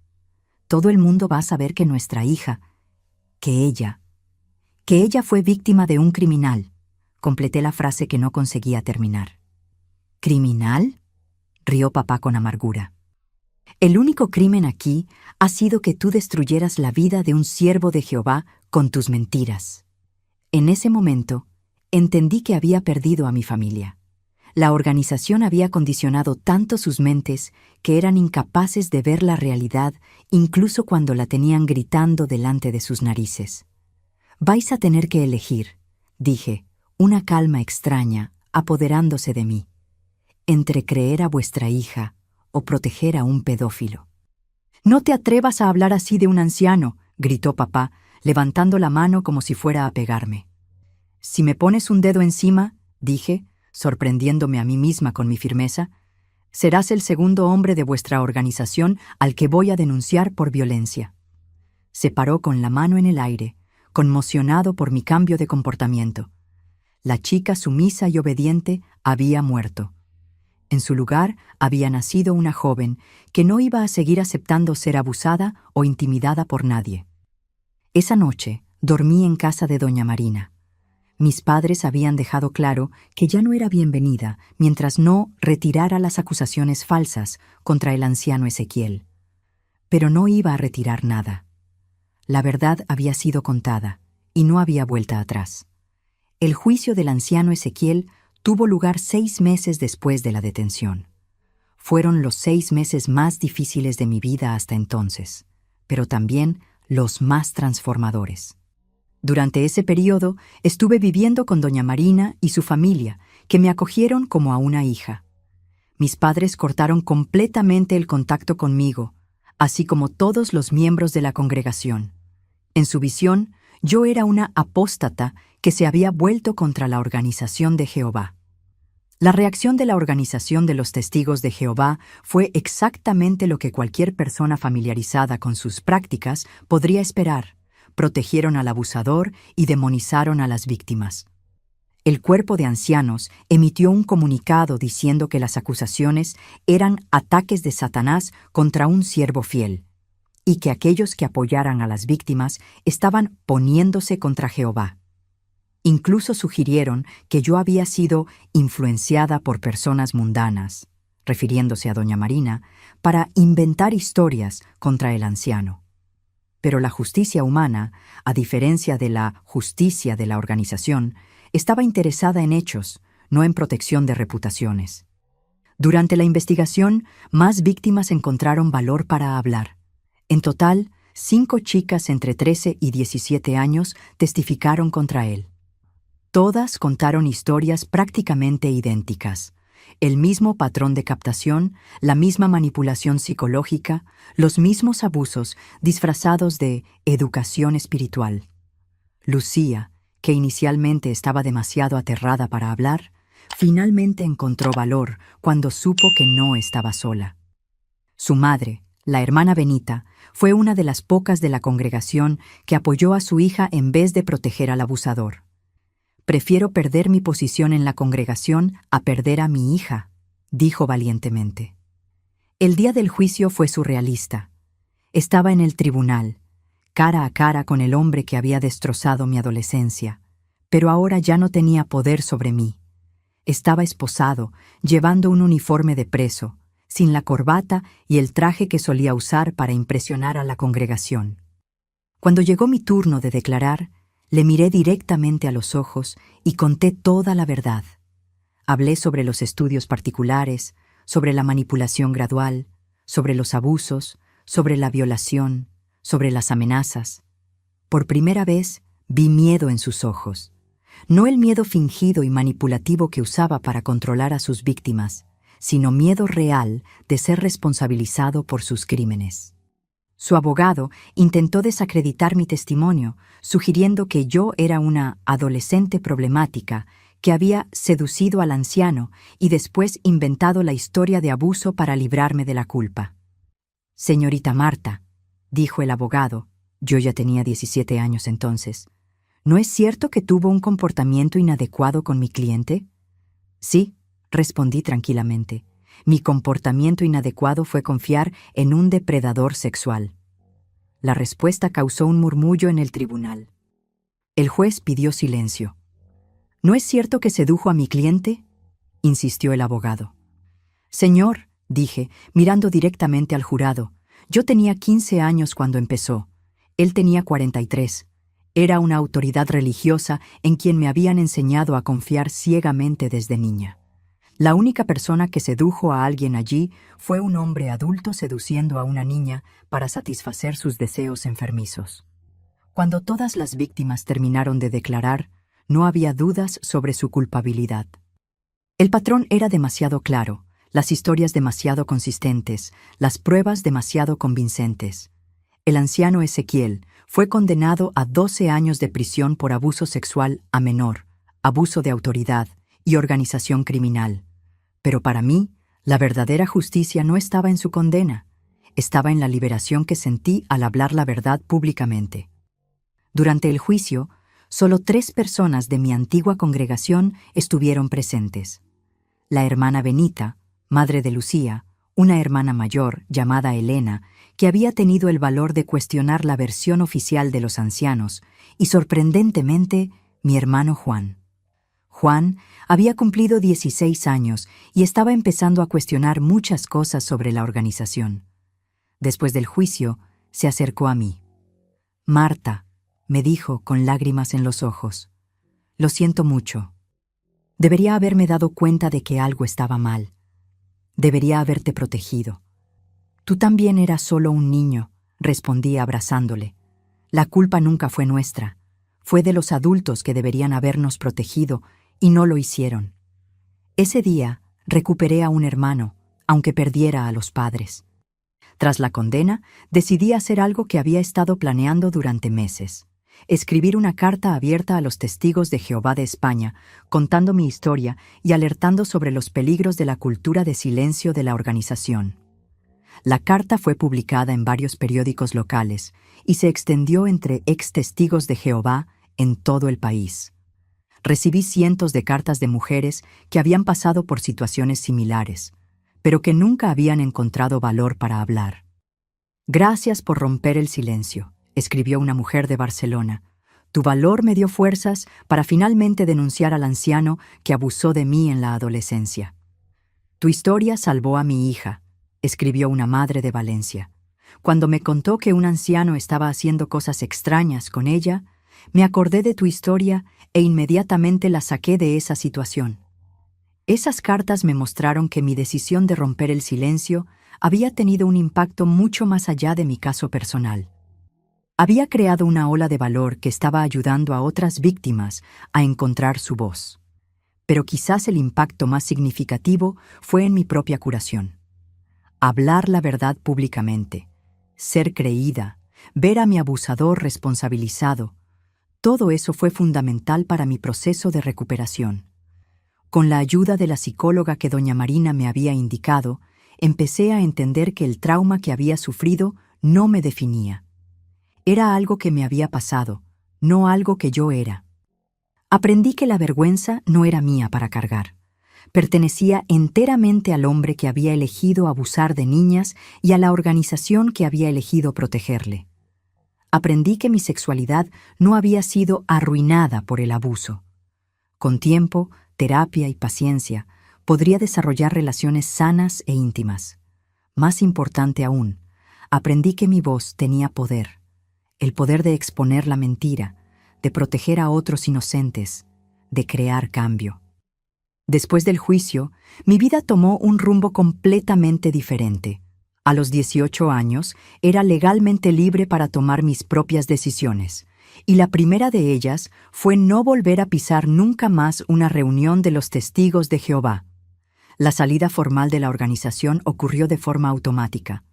Todo el mundo va a saber que nuestra hija, que ella fue víctima de un criminal». Completé la frase que no conseguía terminar. «¿Criminal?», rió papá con amargura. «El único crimen aquí ha sido que tú destruyeras la vida de un siervo de Jehová con tus mentiras». En ese momento, entendí que había perdido a mi familia. La organización había condicionado tanto sus mentes que eran incapaces de ver la realidad incluso cuando la tenían gritando delante de sus narices. «Vais a tener que elegir», dije, una calma extraña apoderándose de mí, «entre creer a vuestra hija o proteger a un pedófilo». «No te atrevas a hablar así de un anciano», gritó papá, levantando la mano como si fuera a pegarme. «Si me pones un dedo encima», dije, sorprendiéndome a mí misma con mi firmeza, «serás el segundo hombre de vuestra organización al que voy a denunciar por violencia». Se paró con la mano en el aire, conmocionado por mi cambio de comportamiento. La chica sumisa y obediente había muerto. En su lugar había nacido una joven que no iba a seguir aceptando ser abusada o intimidada por nadie. Esa noche dormí en casa de doña Marina. Mis padres habían dejado claro que ya no era bienvenida mientras no retirara las acusaciones falsas contra el anciano Ezequiel. Pero no iba a retirar nada. La verdad había sido contada y no había vuelta atrás. El juicio del anciano Ezequiel tuvo lugar 6 meses después de la detención. Fueron los 6 meses más difíciles de mi vida hasta entonces, pero también los más transformadores. Durante ese periodo estuve viviendo con doña Marina y su familia, que me acogieron como a una hija. Mis padres cortaron completamente el contacto conmigo, así como todos los miembros de la congregación. En su visión, yo era una apóstata que se había vuelto contra la organización de Jehová. La reacción de la organización de los Testigos de Jehová fue exactamente lo que cualquier persona familiarizada con sus prácticas podría esperar. Protegieron al abusador y demonizaron a las víctimas. El cuerpo de ancianos emitió un comunicado diciendo que las acusaciones eran ataques de Satanás contra un siervo fiel, y que aquellos que apoyaran a las víctimas estaban poniéndose contra Jehová. Incluso sugirieron que yo había sido influenciada por personas mundanas, refiriéndose a doña Marina, para inventar historias contra el anciano. Pero la justicia humana, a diferencia de la justicia de la organización, estaba interesada en hechos, no en protección de reputaciones. Durante la investigación, más víctimas encontraron valor para hablar. En total, 5 chicas entre 13 y 17 años testificaron contra él. Todas contaron historias prácticamente idénticas. El mismo patrón de captación, la misma manipulación psicológica, los mismos abusos disfrazados de educación espiritual. Lucía, que inicialmente estaba demasiado aterrada para hablar, finalmente encontró valor cuando supo que no estaba sola. Su madre, la hermana Benita, fue una de las pocas de la congregación que apoyó a su hija en vez de proteger al abusador. «Prefiero perder mi posición en la congregación a perder a mi hija», dijo valientemente. El día del juicio fue surrealista. Estaba en el tribunal, cara a cara con el hombre que había destrozado mi adolescencia, pero ahora ya no tenía poder sobre mí. Estaba esposado, llevando un uniforme de preso, sin la corbata y el traje que solía usar para impresionar a la congregación. Cuando llegó mi turno de declarar, le miré directamente a los ojos y conté toda la verdad. Hablé sobre los estudios particulares, sobre la manipulación gradual, sobre los abusos, sobre la violación, sobre las amenazas. Por primera vez vi miedo en sus ojos. No el miedo fingido y manipulativo que usaba para controlar a sus víctimas, sino miedo real de ser responsabilizado por sus crímenes. Su abogado intentó desacreditar mi testimonio, sugiriendo que yo era una adolescente problemática que había seducido al anciano y después inventado la historia de abuso para librarme de la culpa. «Señorita Marta», dijo el abogado, yo ya tenía 17 años entonces, «¿no es cierto que tuvo un comportamiento inadecuado con mi cliente?» «Sí», respondí tranquilamente. «Mi comportamiento inadecuado fue confiar en un depredador sexual». La respuesta causó un murmullo en el tribunal. El juez pidió silencio. «¿No es cierto que sedujo a mi cliente?», insistió el abogado. «Señor», dije, mirando directamente al jurado, «yo tenía 15 años cuando empezó. Él tenía 43. Era una autoridad religiosa en quien me habían enseñado a confiar ciegamente desde niña. La única persona que sedujo a alguien allí fue un hombre adulto seduciendo a una niña para satisfacer sus deseos enfermizos». Cuando todas las víctimas terminaron de declarar, no había dudas sobre su culpabilidad. El patrón era demasiado claro, las historias demasiado consistentes, las pruebas demasiado convincentes. El anciano Ezequiel fue condenado a 12 años de prisión por abuso sexual a menor, abuso de autoridad y organización criminal. Pero para mí, la verdadera justicia no estaba en su condena, estaba en la liberación que sentí al hablar la verdad públicamente. Durante el juicio, solo 3 personas de mi antigua congregación estuvieron presentes. La hermana Benita, madre de Lucía, una hermana mayor llamada Elena, que había tenido el valor de cuestionar la versión oficial de los ancianos, y sorprendentemente, mi hermano Juan. Juan había cumplido 16 años y estaba empezando a cuestionar muchas cosas sobre la organización. Después del juicio, se acercó a mí. «Marta», me dijo con lágrimas en los ojos, «lo siento mucho. Debería haberme dado cuenta de que algo estaba mal. Debería haberte protegido». «Tú también eras solo un niño», respondí abrazándole. «La culpa nunca fue nuestra. Fue de los adultos que deberían habernos protegido y no lo hicieron». Ese día recuperé a un hermano, aunque perdiera a los padres. Tras la condena, decidí hacer algo que había estado planeando durante meses. Escribir una carta abierta a los testigos de Jehová de España, contando mi historia y alertando sobre los peligros de la cultura de silencio de la organización. La carta fue publicada en varios periódicos locales y se extendió entre ex testigos de Jehová en todo el país. Recibí cientos de cartas de mujeres que habían pasado por situaciones similares, pero que nunca habían encontrado valor para hablar. «Gracias por romper el silencio», escribió una mujer de Barcelona. «Tu valor me dio fuerzas para finalmente denunciar al anciano que abusó de mí en la adolescencia». «Tu historia salvó a mi hija», escribió una madre de Valencia. «Cuando me contó que un anciano estaba haciendo cosas extrañas con ella, me acordé de tu historia e inmediatamente la saqué de esa situación. Esas cartas me mostraron que mi decisión de romper el silencio había tenido un impacto mucho más allá de mi caso personal. Había creado una ola de valor que estaba ayudando a otras víctimas a encontrar su voz. Pero quizás el impacto más significativo fue en mi propia curación. Hablar la verdad públicamente, ser creída, ver a mi abusador responsabilizado, todo eso fue fundamental para mi proceso de recuperación. Con la ayuda de la psicóloga que doña Marina me había indicado, empecé a entender que el trauma que había sufrido no me definía. Era algo que me había pasado, no algo que yo era. Aprendí que la vergüenza no era mía para cargar. Pertenecía enteramente al hombre que había elegido abusar de niñas y a la organización que había elegido protegerle. Aprendí que mi sexualidad no había sido arruinada por el abuso. Con tiempo, terapia y paciencia, podría desarrollar relaciones sanas e íntimas. Más importante aún, aprendí que mi voz tenía poder. El poder de exponer la mentira, de proteger a otros inocentes, de crear cambio. Después del juicio, mi vida tomó un rumbo completamente diferente. A los 18 años, era legalmente libre para tomar mis propias decisiones, y la primera de ellas fue no volver a pisar nunca más una reunión de los Testigos de Jehová. La salida formal de la organización ocurrió de forma automática.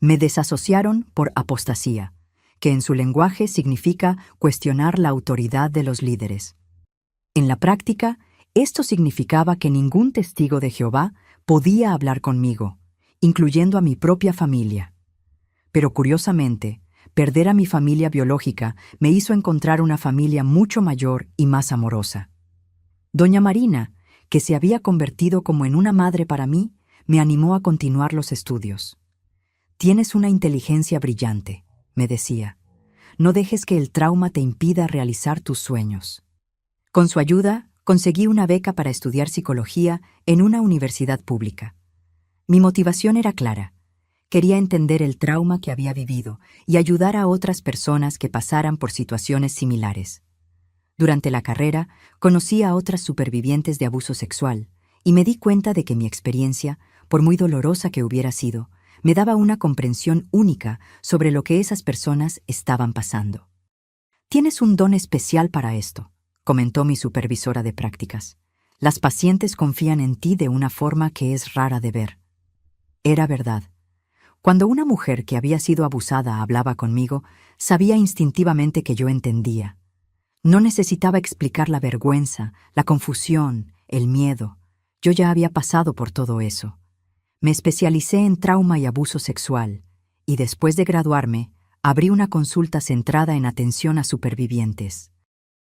Me desasociaron por apostasía, que en su lenguaje significa cuestionar la autoridad de los líderes. En la práctica, esto significaba que ningún testigo de Jehová podía hablar conmigo, incluyendo a mi propia familia. Pero curiosamente, perder a mi familia biológica me hizo encontrar una familia mucho mayor y más amorosa. Doña Marina, que se había convertido como en una madre para mí, me animó a continuar los estudios. «Tienes una inteligencia brillante», me decía. «No dejes que el trauma te impida realizar tus sueños». Con su ayuda, conseguí una beca para estudiar psicología en una universidad pública. Mi motivación era clara. Quería entender el trauma que había vivido y ayudar a otras personas que pasaran por situaciones similares. Durante la carrera, conocí a otras supervivientes de abuso sexual y me di cuenta de que mi experiencia, por muy dolorosa que hubiera sido, me daba una comprensión única sobre lo que esas personas estaban pasando. «Tienes un don especial para esto», comentó mi supervisora de prácticas. «Las pacientes confían en ti de una forma que es rara de ver». Era verdad. Cuando una mujer que había sido abusada hablaba conmigo, sabía instintivamente que yo entendía. No necesitaba explicar la vergüenza, la confusión, el miedo. Yo ya había pasado por todo eso. Me especialicé en trauma y abuso sexual, y después de graduarme, abrí una consulta centrada en atención a supervivientes.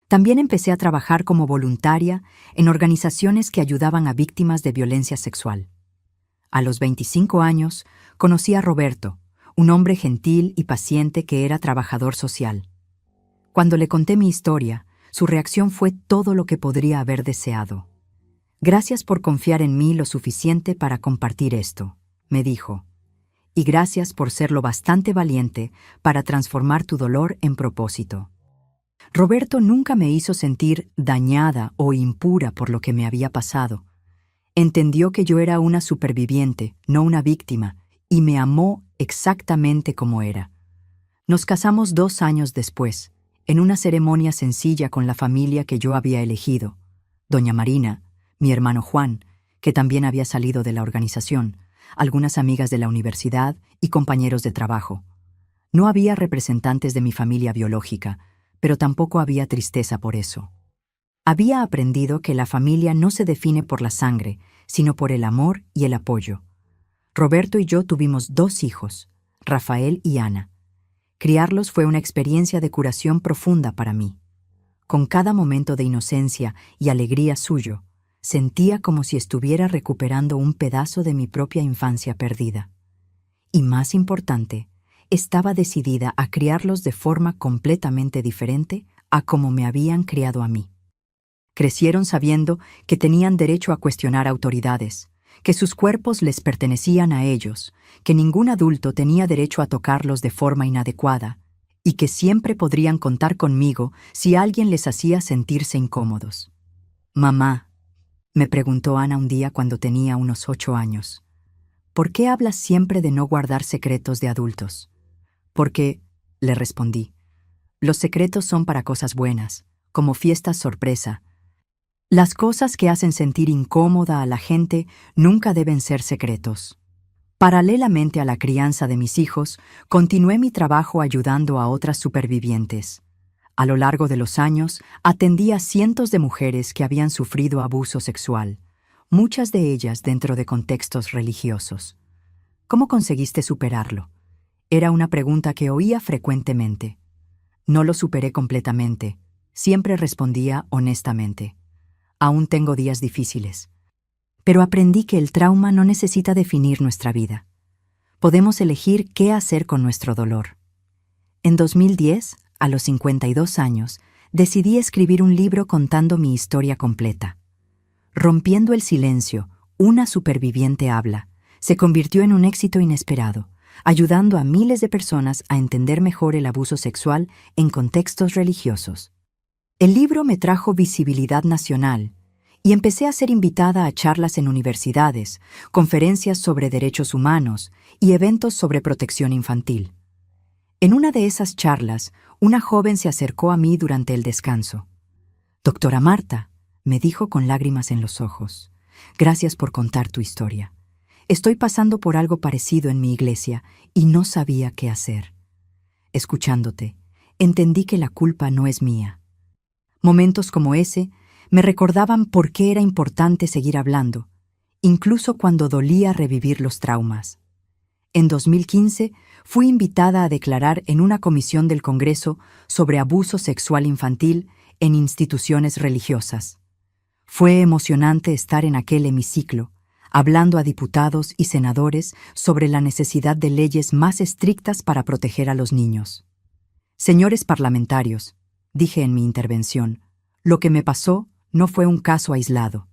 También empecé a trabajar como voluntaria en organizaciones que ayudaban a víctimas de violencia sexual. A los 25 años, conocí a Roberto, un hombre gentil y paciente que era trabajador social. Cuando le conté mi historia, su reacción fue todo lo que podría haber deseado. «Gracias por confiar en mí lo suficiente para compartir esto», me dijo. «Y gracias por ser lo bastante valiente para transformar tu dolor en propósito». Roberto nunca me hizo sentir dañada o impura por lo que me había pasado. Entendió que yo era una superviviente, no una víctima, y me amó exactamente como era. Nos casamos 2 años después, en una ceremonia sencilla con la familia que yo había elegido. Doña Marina, mi hermano Juan, que también había salido de la organización, algunas amigas de la universidad y compañeros de trabajo. No había representantes de mi familia biológica, pero tampoco había tristeza por eso. Había aprendido que la familia no se define por la sangre, sino por el amor y el apoyo. Roberto y yo tuvimos 2 hijos, Rafael y Ana. Criarlos fue una experiencia de curación profunda para mí. Con cada momento de inocencia y alegría suyo, sentía como si estuviera recuperando un pedazo de mi propia infancia perdida. Y más importante, estaba decidida a criarlos de forma completamente diferente a como me habían criado a mí. Crecieron sabiendo que tenían derecho a cuestionar autoridades, que sus cuerpos les pertenecían a ellos, que ningún adulto tenía derecho a tocarlos de forma inadecuada, y que siempre podrían contar conmigo si alguien les hacía sentirse incómodos. «Mamá», me preguntó Ana un día cuando tenía unos 8 años. ¿Por qué hablas siempre de no guardar secretos de adultos? Porque, le respondí, los secretos son para cosas buenas, como fiestas sorpresa. Las cosas que hacen sentir incómoda a la gente nunca deben ser secretos. Paralelamente a la crianza de mis hijos, continué mi trabajo ayudando a otras supervivientes. A lo largo de los años, atendí a cientos de mujeres que habían sufrido abuso sexual, muchas de ellas dentro de contextos religiosos. ¿Cómo conseguiste superarlo? Era una pregunta que oía frecuentemente. No lo superé completamente. Siempre respondía honestamente. Aún tengo días difíciles. Pero aprendí que el trauma no necesita definir nuestra vida. Podemos elegir qué hacer con nuestro dolor. En 2010, a los 52 años, decidí escribir un libro contando mi historia completa. Rompiendo el silencio, una superviviente habla, se convirtió en un éxito inesperado, ayudando a miles de personas a entender mejor el abuso sexual en contextos religiosos. El libro me trajo visibilidad nacional y empecé a ser invitada a charlas en universidades, conferencias sobre derechos humanos y eventos sobre protección infantil. En una de esas charlas, una joven se acercó a mí durante el descanso. «Doctora Marta», me dijo con lágrimas en los ojos, «gracias por contar tu historia. Estoy pasando por algo parecido en mi iglesia y no sabía qué hacer. Escuchándote, entendí que la culpa no es mía». Momentos como ese me recordaban por qué era importante seguir hablando, incluso cuando dolía revivir los traumas. En 2015, fui invitada a declarar en una comisión del Congreso sobre abuso sexual infantil en instituciones religiosas. Fue emocionante estar en aquel hemiciclo, hablando a diputados y senadores sobre la necesidad de leyes más estrictas para proteger a los niños. «Señores parlamentarios», dije en mi intervención, «lo que me pasó no fue un caso aislado.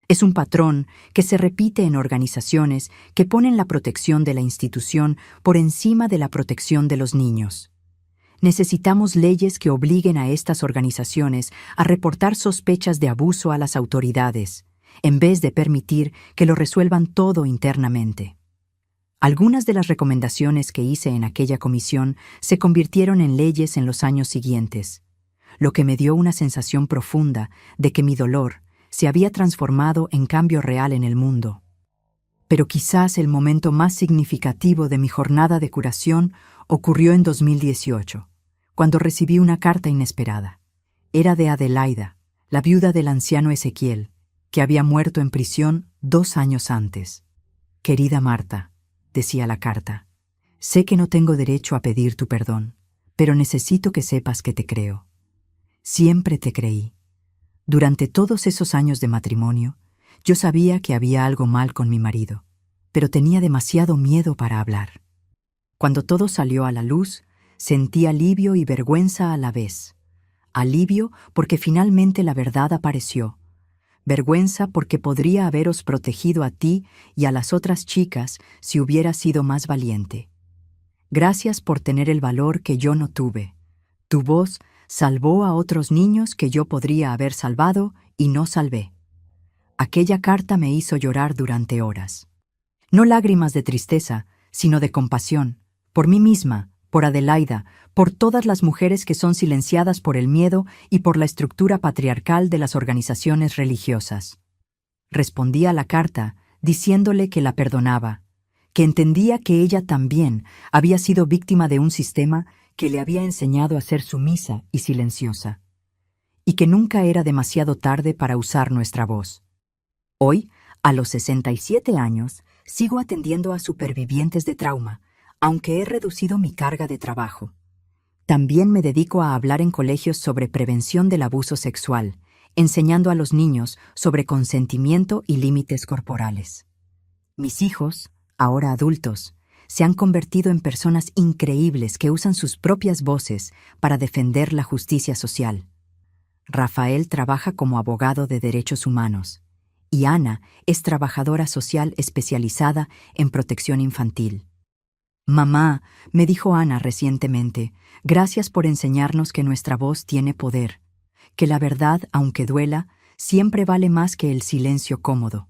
Es un patrón que se repite en organizaciones que ponen la protección de la institución por encima de la protección de los niños. Necesitamos leyes que obliguen a estas organizaciones a reportar sospechas de abuso a las autoridades, en vez de permitir que lo resuelvan todo internamente». Algunas de las recomendaciones que hice en aquella comisión se convirtieron en leyes en los años siguientes, lo que me dio una sensación profunda de que mi dolor se había transformado en cambio real en el mundo. Pero quizás el momento más significativo de mi jornada de curación ocurrió en 2018, cuando recibí una carta inesperada. Era de Adelaida, la viuda del anciano Ezequiel, que había muerto en prisión 2 años antes. «Querida Marta», decía la carta, «sé que no tengo derecho a pedir tu perdón, pero necesito que sepas que te creo. Siempre te creí. Durante todos esos años de matrimonio, yo sabía que había algo mal con mi marido, pero tenía demasiado miedo para hablar. Cuando todo salió a la luz, sentí alivio y vergüenza a la vez. Alivio porque finalmente la verdad apareció. Vergüenza porque podría haberos protegido a ti y a las otras chicas si hubiera sido más valiente. Gracias por tener el valor que yo no tuve. Tu voz salvó a otros niños que yo podría haber salvado y no salvé». Aquella carta me hizo llorar durante horas. No lágrimas de tristeza, sino de compasión, por mí misma, por Adelaida, por todas las mujeres que son silenciadas por el miedo y por la estructura patriarcal de las organizaciones religiosas. Respondí a la carta diciéndole que la perdonaba, que entendía que ella también había sido víctima de un sistema que le había enseñado a ser sumisa y silenciosa, y que nunca era demasiado tarde para usar nuestra voz. Hoy, a los 67 años, sigo atendiendo a supervivientes de trauma, aunque he reducido mi carga de trabajo. También me dedico a hablar en colegios sobre prevención del abuso sexual, enseñando a los niños sobre consentimiento y límites corporales. Mis hijos, ahora adultos, se han convertido en personas increíbles que usan sus propias voces para defender la justicia social. Rafael trabaja como abogado de derechos humanos y Ana es trabajadora social especializada en protección infantil. «Mamá», me dijo Ana recientemente, «gracias por enseñarnos que nuestra voz tiene poder, que la verdad, aunque duela, siempre vale más que el silencio cómodo.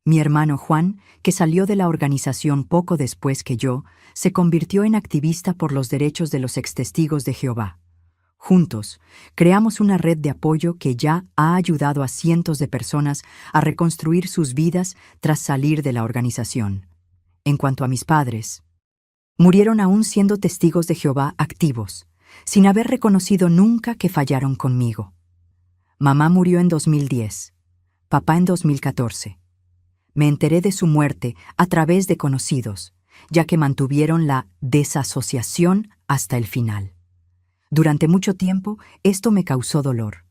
Mi hermano Juan, que salió de la organización poco después que yo, se convirtió en activista por los derechos de los extestigos de Jehová. Juntos, creamos una red de apoyo que ya ha ayudado a cientos de personas a reconstruir sus vidas tras salir de la organización. En cuanto a mis padres, murieron aún siendo testigos de Jehová activos, sin haber reconocido nunca que fallaron conmigo. Mamá murió en 2010, papá en 2014. Me enteré de su muerte a través de conocidos, ya que mantuvieron la desasociación hasta el final. Durante mucho tiempo, esto me causó dolor,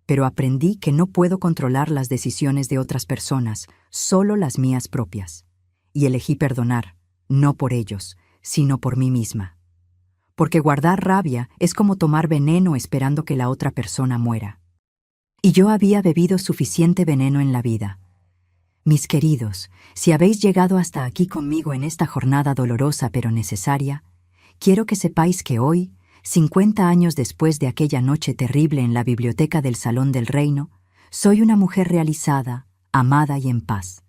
pero aprendí que no puedo controlar las decisiones de otras personas, solo las mías propias. Y elegí perdonar, no por ellos, sino por mí misma. Porque guardar rabia es como tomar veneno esperando que la otra persona muera. Y yo había bebido suficiente veneno en la vida. Mis queridos, si habéis llegado hasta aquí conmigo en esta jornada dolorosa pero necesaria, quiero que sepáis que hoy, 50 años después de aquella noche terrible en la biblioteca del Salón del Reino, soy una mujer realizada, amada y en paz.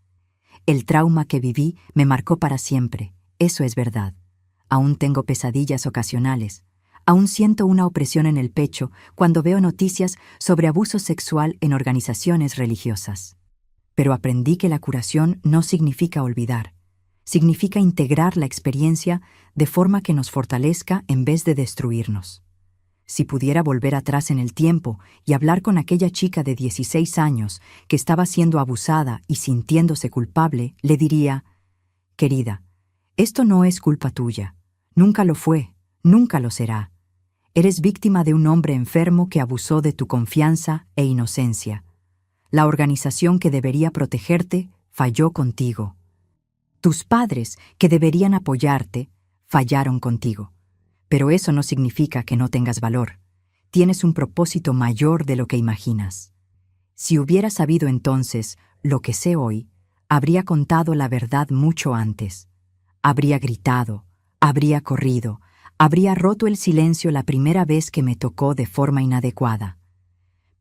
El trauma que viví me marcó para siempre, eso es verdad. Aún tengo pesadillas ocasionales. Aún siento una opresión en el pecho cuando veo noticias sobre abuso sexual en organizaciones religiosas. Pero aprendí que la curación no significa olvidar. Significa integrar la experiencia de forma que nos fortalezca en vez de destruirnos. Si pudiera volver atrás en el tiempo y hablar con aquella chica de 16 años que estaba siendo abusada y sintiéndose culpable, le diría: querida, esto no es culpa tuya. Nunca lo fue, nunca lo será. Eres víctima de un hombre enfermo que abusó de tu confianza e inocencia. La organización que debería protegerte falló contigo. Tus padres, que deberían apoyarte, fallaron contigo. Pero eso no significa que no tengas valor. Tienes un propósito mayor de lo que imaginas. Si hubiera sabido entonces lo que sé hoy, habría contado la verdad mucho antes. Habría gritado, habría corrido, habría roto el silencio la primera vez que me tocó de forma inadecuada.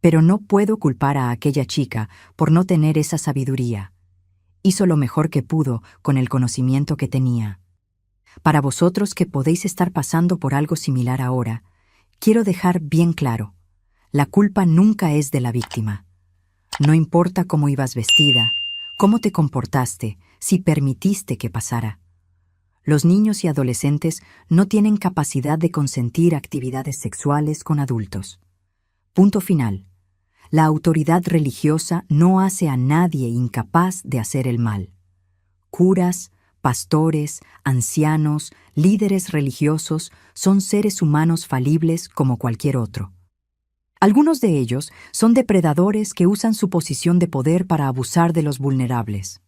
Pero no puedo culpar a aquella chica por no tener esa sabiduría. Hizo lo mejor que pudo con el conocimiento que tenía. Para vosotros que podéis estar pasando por algo similar ahora, quiero dejar bien claro, la culpa nunca es de la víctima. No importa cómo ibas vestida, cómo te comportaste, si permitiste que pasara. Los niños y adolescentes no tienen capacidad de consentir actividades sexuales con adultos. Punto final. La autoridad religiosa no hace a nadie incapaz de hacer el mal. Curas, pastores, ancianos, líderes religiosos son seres humanos falibles como cualquier otro. Algunos de ellos son depredadores que usan su posición de poder para abusar de los vulnerables.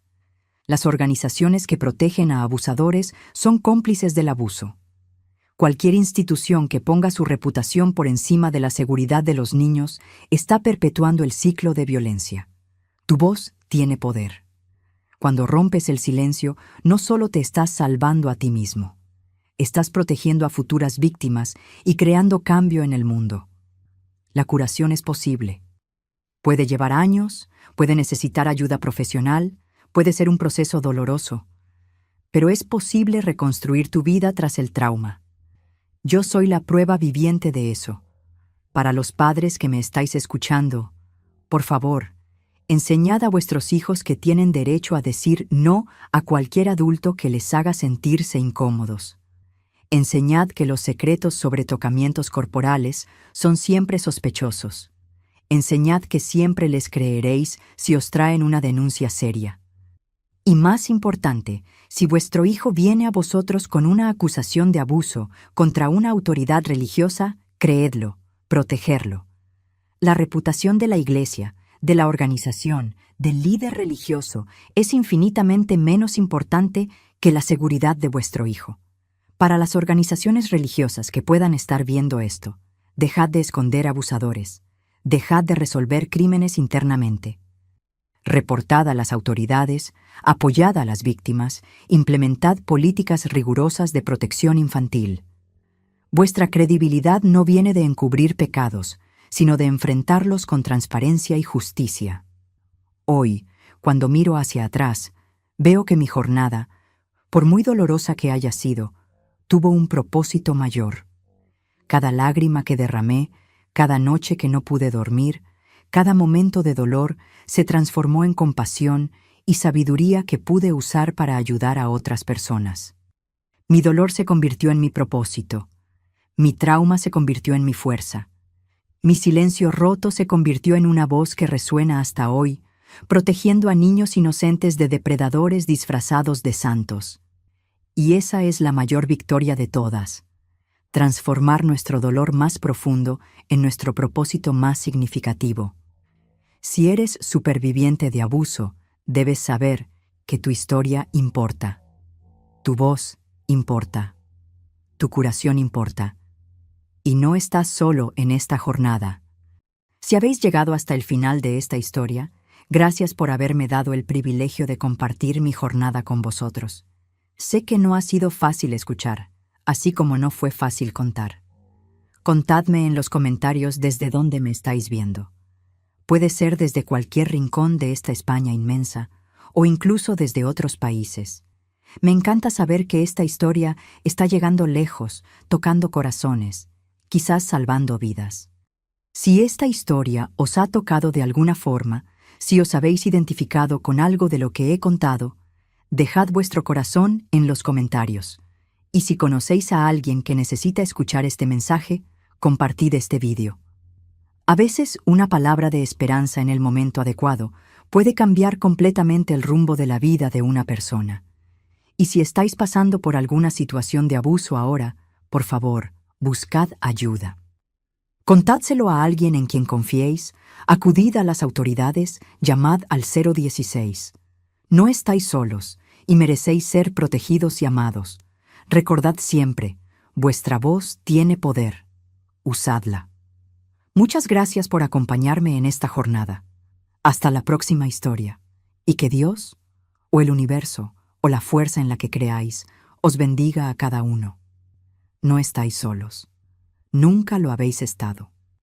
Las organizaciones que protegen a abusadores son cómplices del abuso. Cualquier institución que ponga su reputación por encima de la seguridad de los niños está perpetuando el ciclo de violencia. Tu voz tiene poder. Cuando rompes el silencio, no solo te estás salvando a ti mismo, estás protegiendo a futuras víctimas y creando cambio en el mundo. La curación es posible. Puede llevar años, puede necesitar ayuda profesional, puede ser un proceso doloroso, pero es posible reconstruir tu vida tras el trauma. Yo soy la prueba viviente de eso. Para los padres que me estáis escuchando, por favor, enseñad a vuestros hijos que tienen derecho a decir no a cualquier adulto que les haga sentirse incómodos. Enseñad que los secretos sobre tocamientos corporales son siempre sospechosos. Enseñad que siempre les creeréis si os traen una denuncia seria. Y más importante, si vuestro hijo viene a vosotros con una acusación de abuso contra una autoridad religiosa, creedlo, protegerlo. La reputación de la iglesia, de la organización, del líder religioso es infinitamente menos importante que la seguridad de vuestro hijo. Para las organizaciones religiosas que puedan estar viendo esto, dejad de esconder abusadores, dejad de resolver crímenes internamente. Reportad a las autoridades, apoyad a las víctimas, implementad políticas rigurosas de protección infantil. Vuestra credibilidad no viene de encubrir pecados, sino de enfrentarlos con transparencia y justicia. Hoy, cuando miro hacia atrás, veo que mi jornada, por muy dolorosa que haya sido, tuvo un propósito mayor. Cada lágrima que derramé, cada noche que no pude dormir, cada momento de dolor se transformó en compasión y sabiduría que pude usar para ayudar a otras personas. Mi dolor se convirtió en mi propósito. Mi trauma se convirtió en mi fuerza. Mi silencio roto se convirtió en una voz que resuena hasta hoy, protegiendo a niños inocentes de depredadores disfrazados de santos. Y esa es la mayor victoria de todas: transformar nuestro dolor más profundo en nuestro propósito más significativo. Si eres superviviente de abuso, debes saber que tu historia importa. Tu voz importa. Tu curación importa. Y no estás solo en esta jornada. Si habéis llegado hasta el final de esta historia, gracias por haberme dado el privilegio de compartir mi jornada con vosotros. Sé que no ha sido fácil escuchar, así como no fue fácil contar. Contadme en los comentarios desde dónde me estáis viendo. Puede ser desde cualquier rincón de esta España inmensa, o incluso desde otros países. Me encanta saber que esta historia está llegando lejos, tocando corazones, quizás salvando vidas. Si esta historia os ha tocado de alguna forma, si os habéis identificado con algo de lo que he contado, dejad vuestro corazón en los comentarios. Y si conocéis a alguien que necesita escuchar este mensaje, compartid este vídeo. A veces una palabra de esperanza en el momento adecuado puede cambiar completamente el rumbo de la vida de una persona. Y si estáis pasando por alguna situación de abuso ahora, por favor, buscad ayuda. Contádselo a alguien en quien confiéis, acudid a las autoridades, llamad al 016. No estáis solos y merecéis ser protegidos y amados. Recordad siempre, vuestra voz tiene poder. Usadla. Muchas gracias por acompañarme en esta jornada. Hasta la próxima historia. Y que Dios, o el universo, o la fuerza en la que creáis, os bendiga a cada uno. No estáis solos. Nunca lo habéis estado.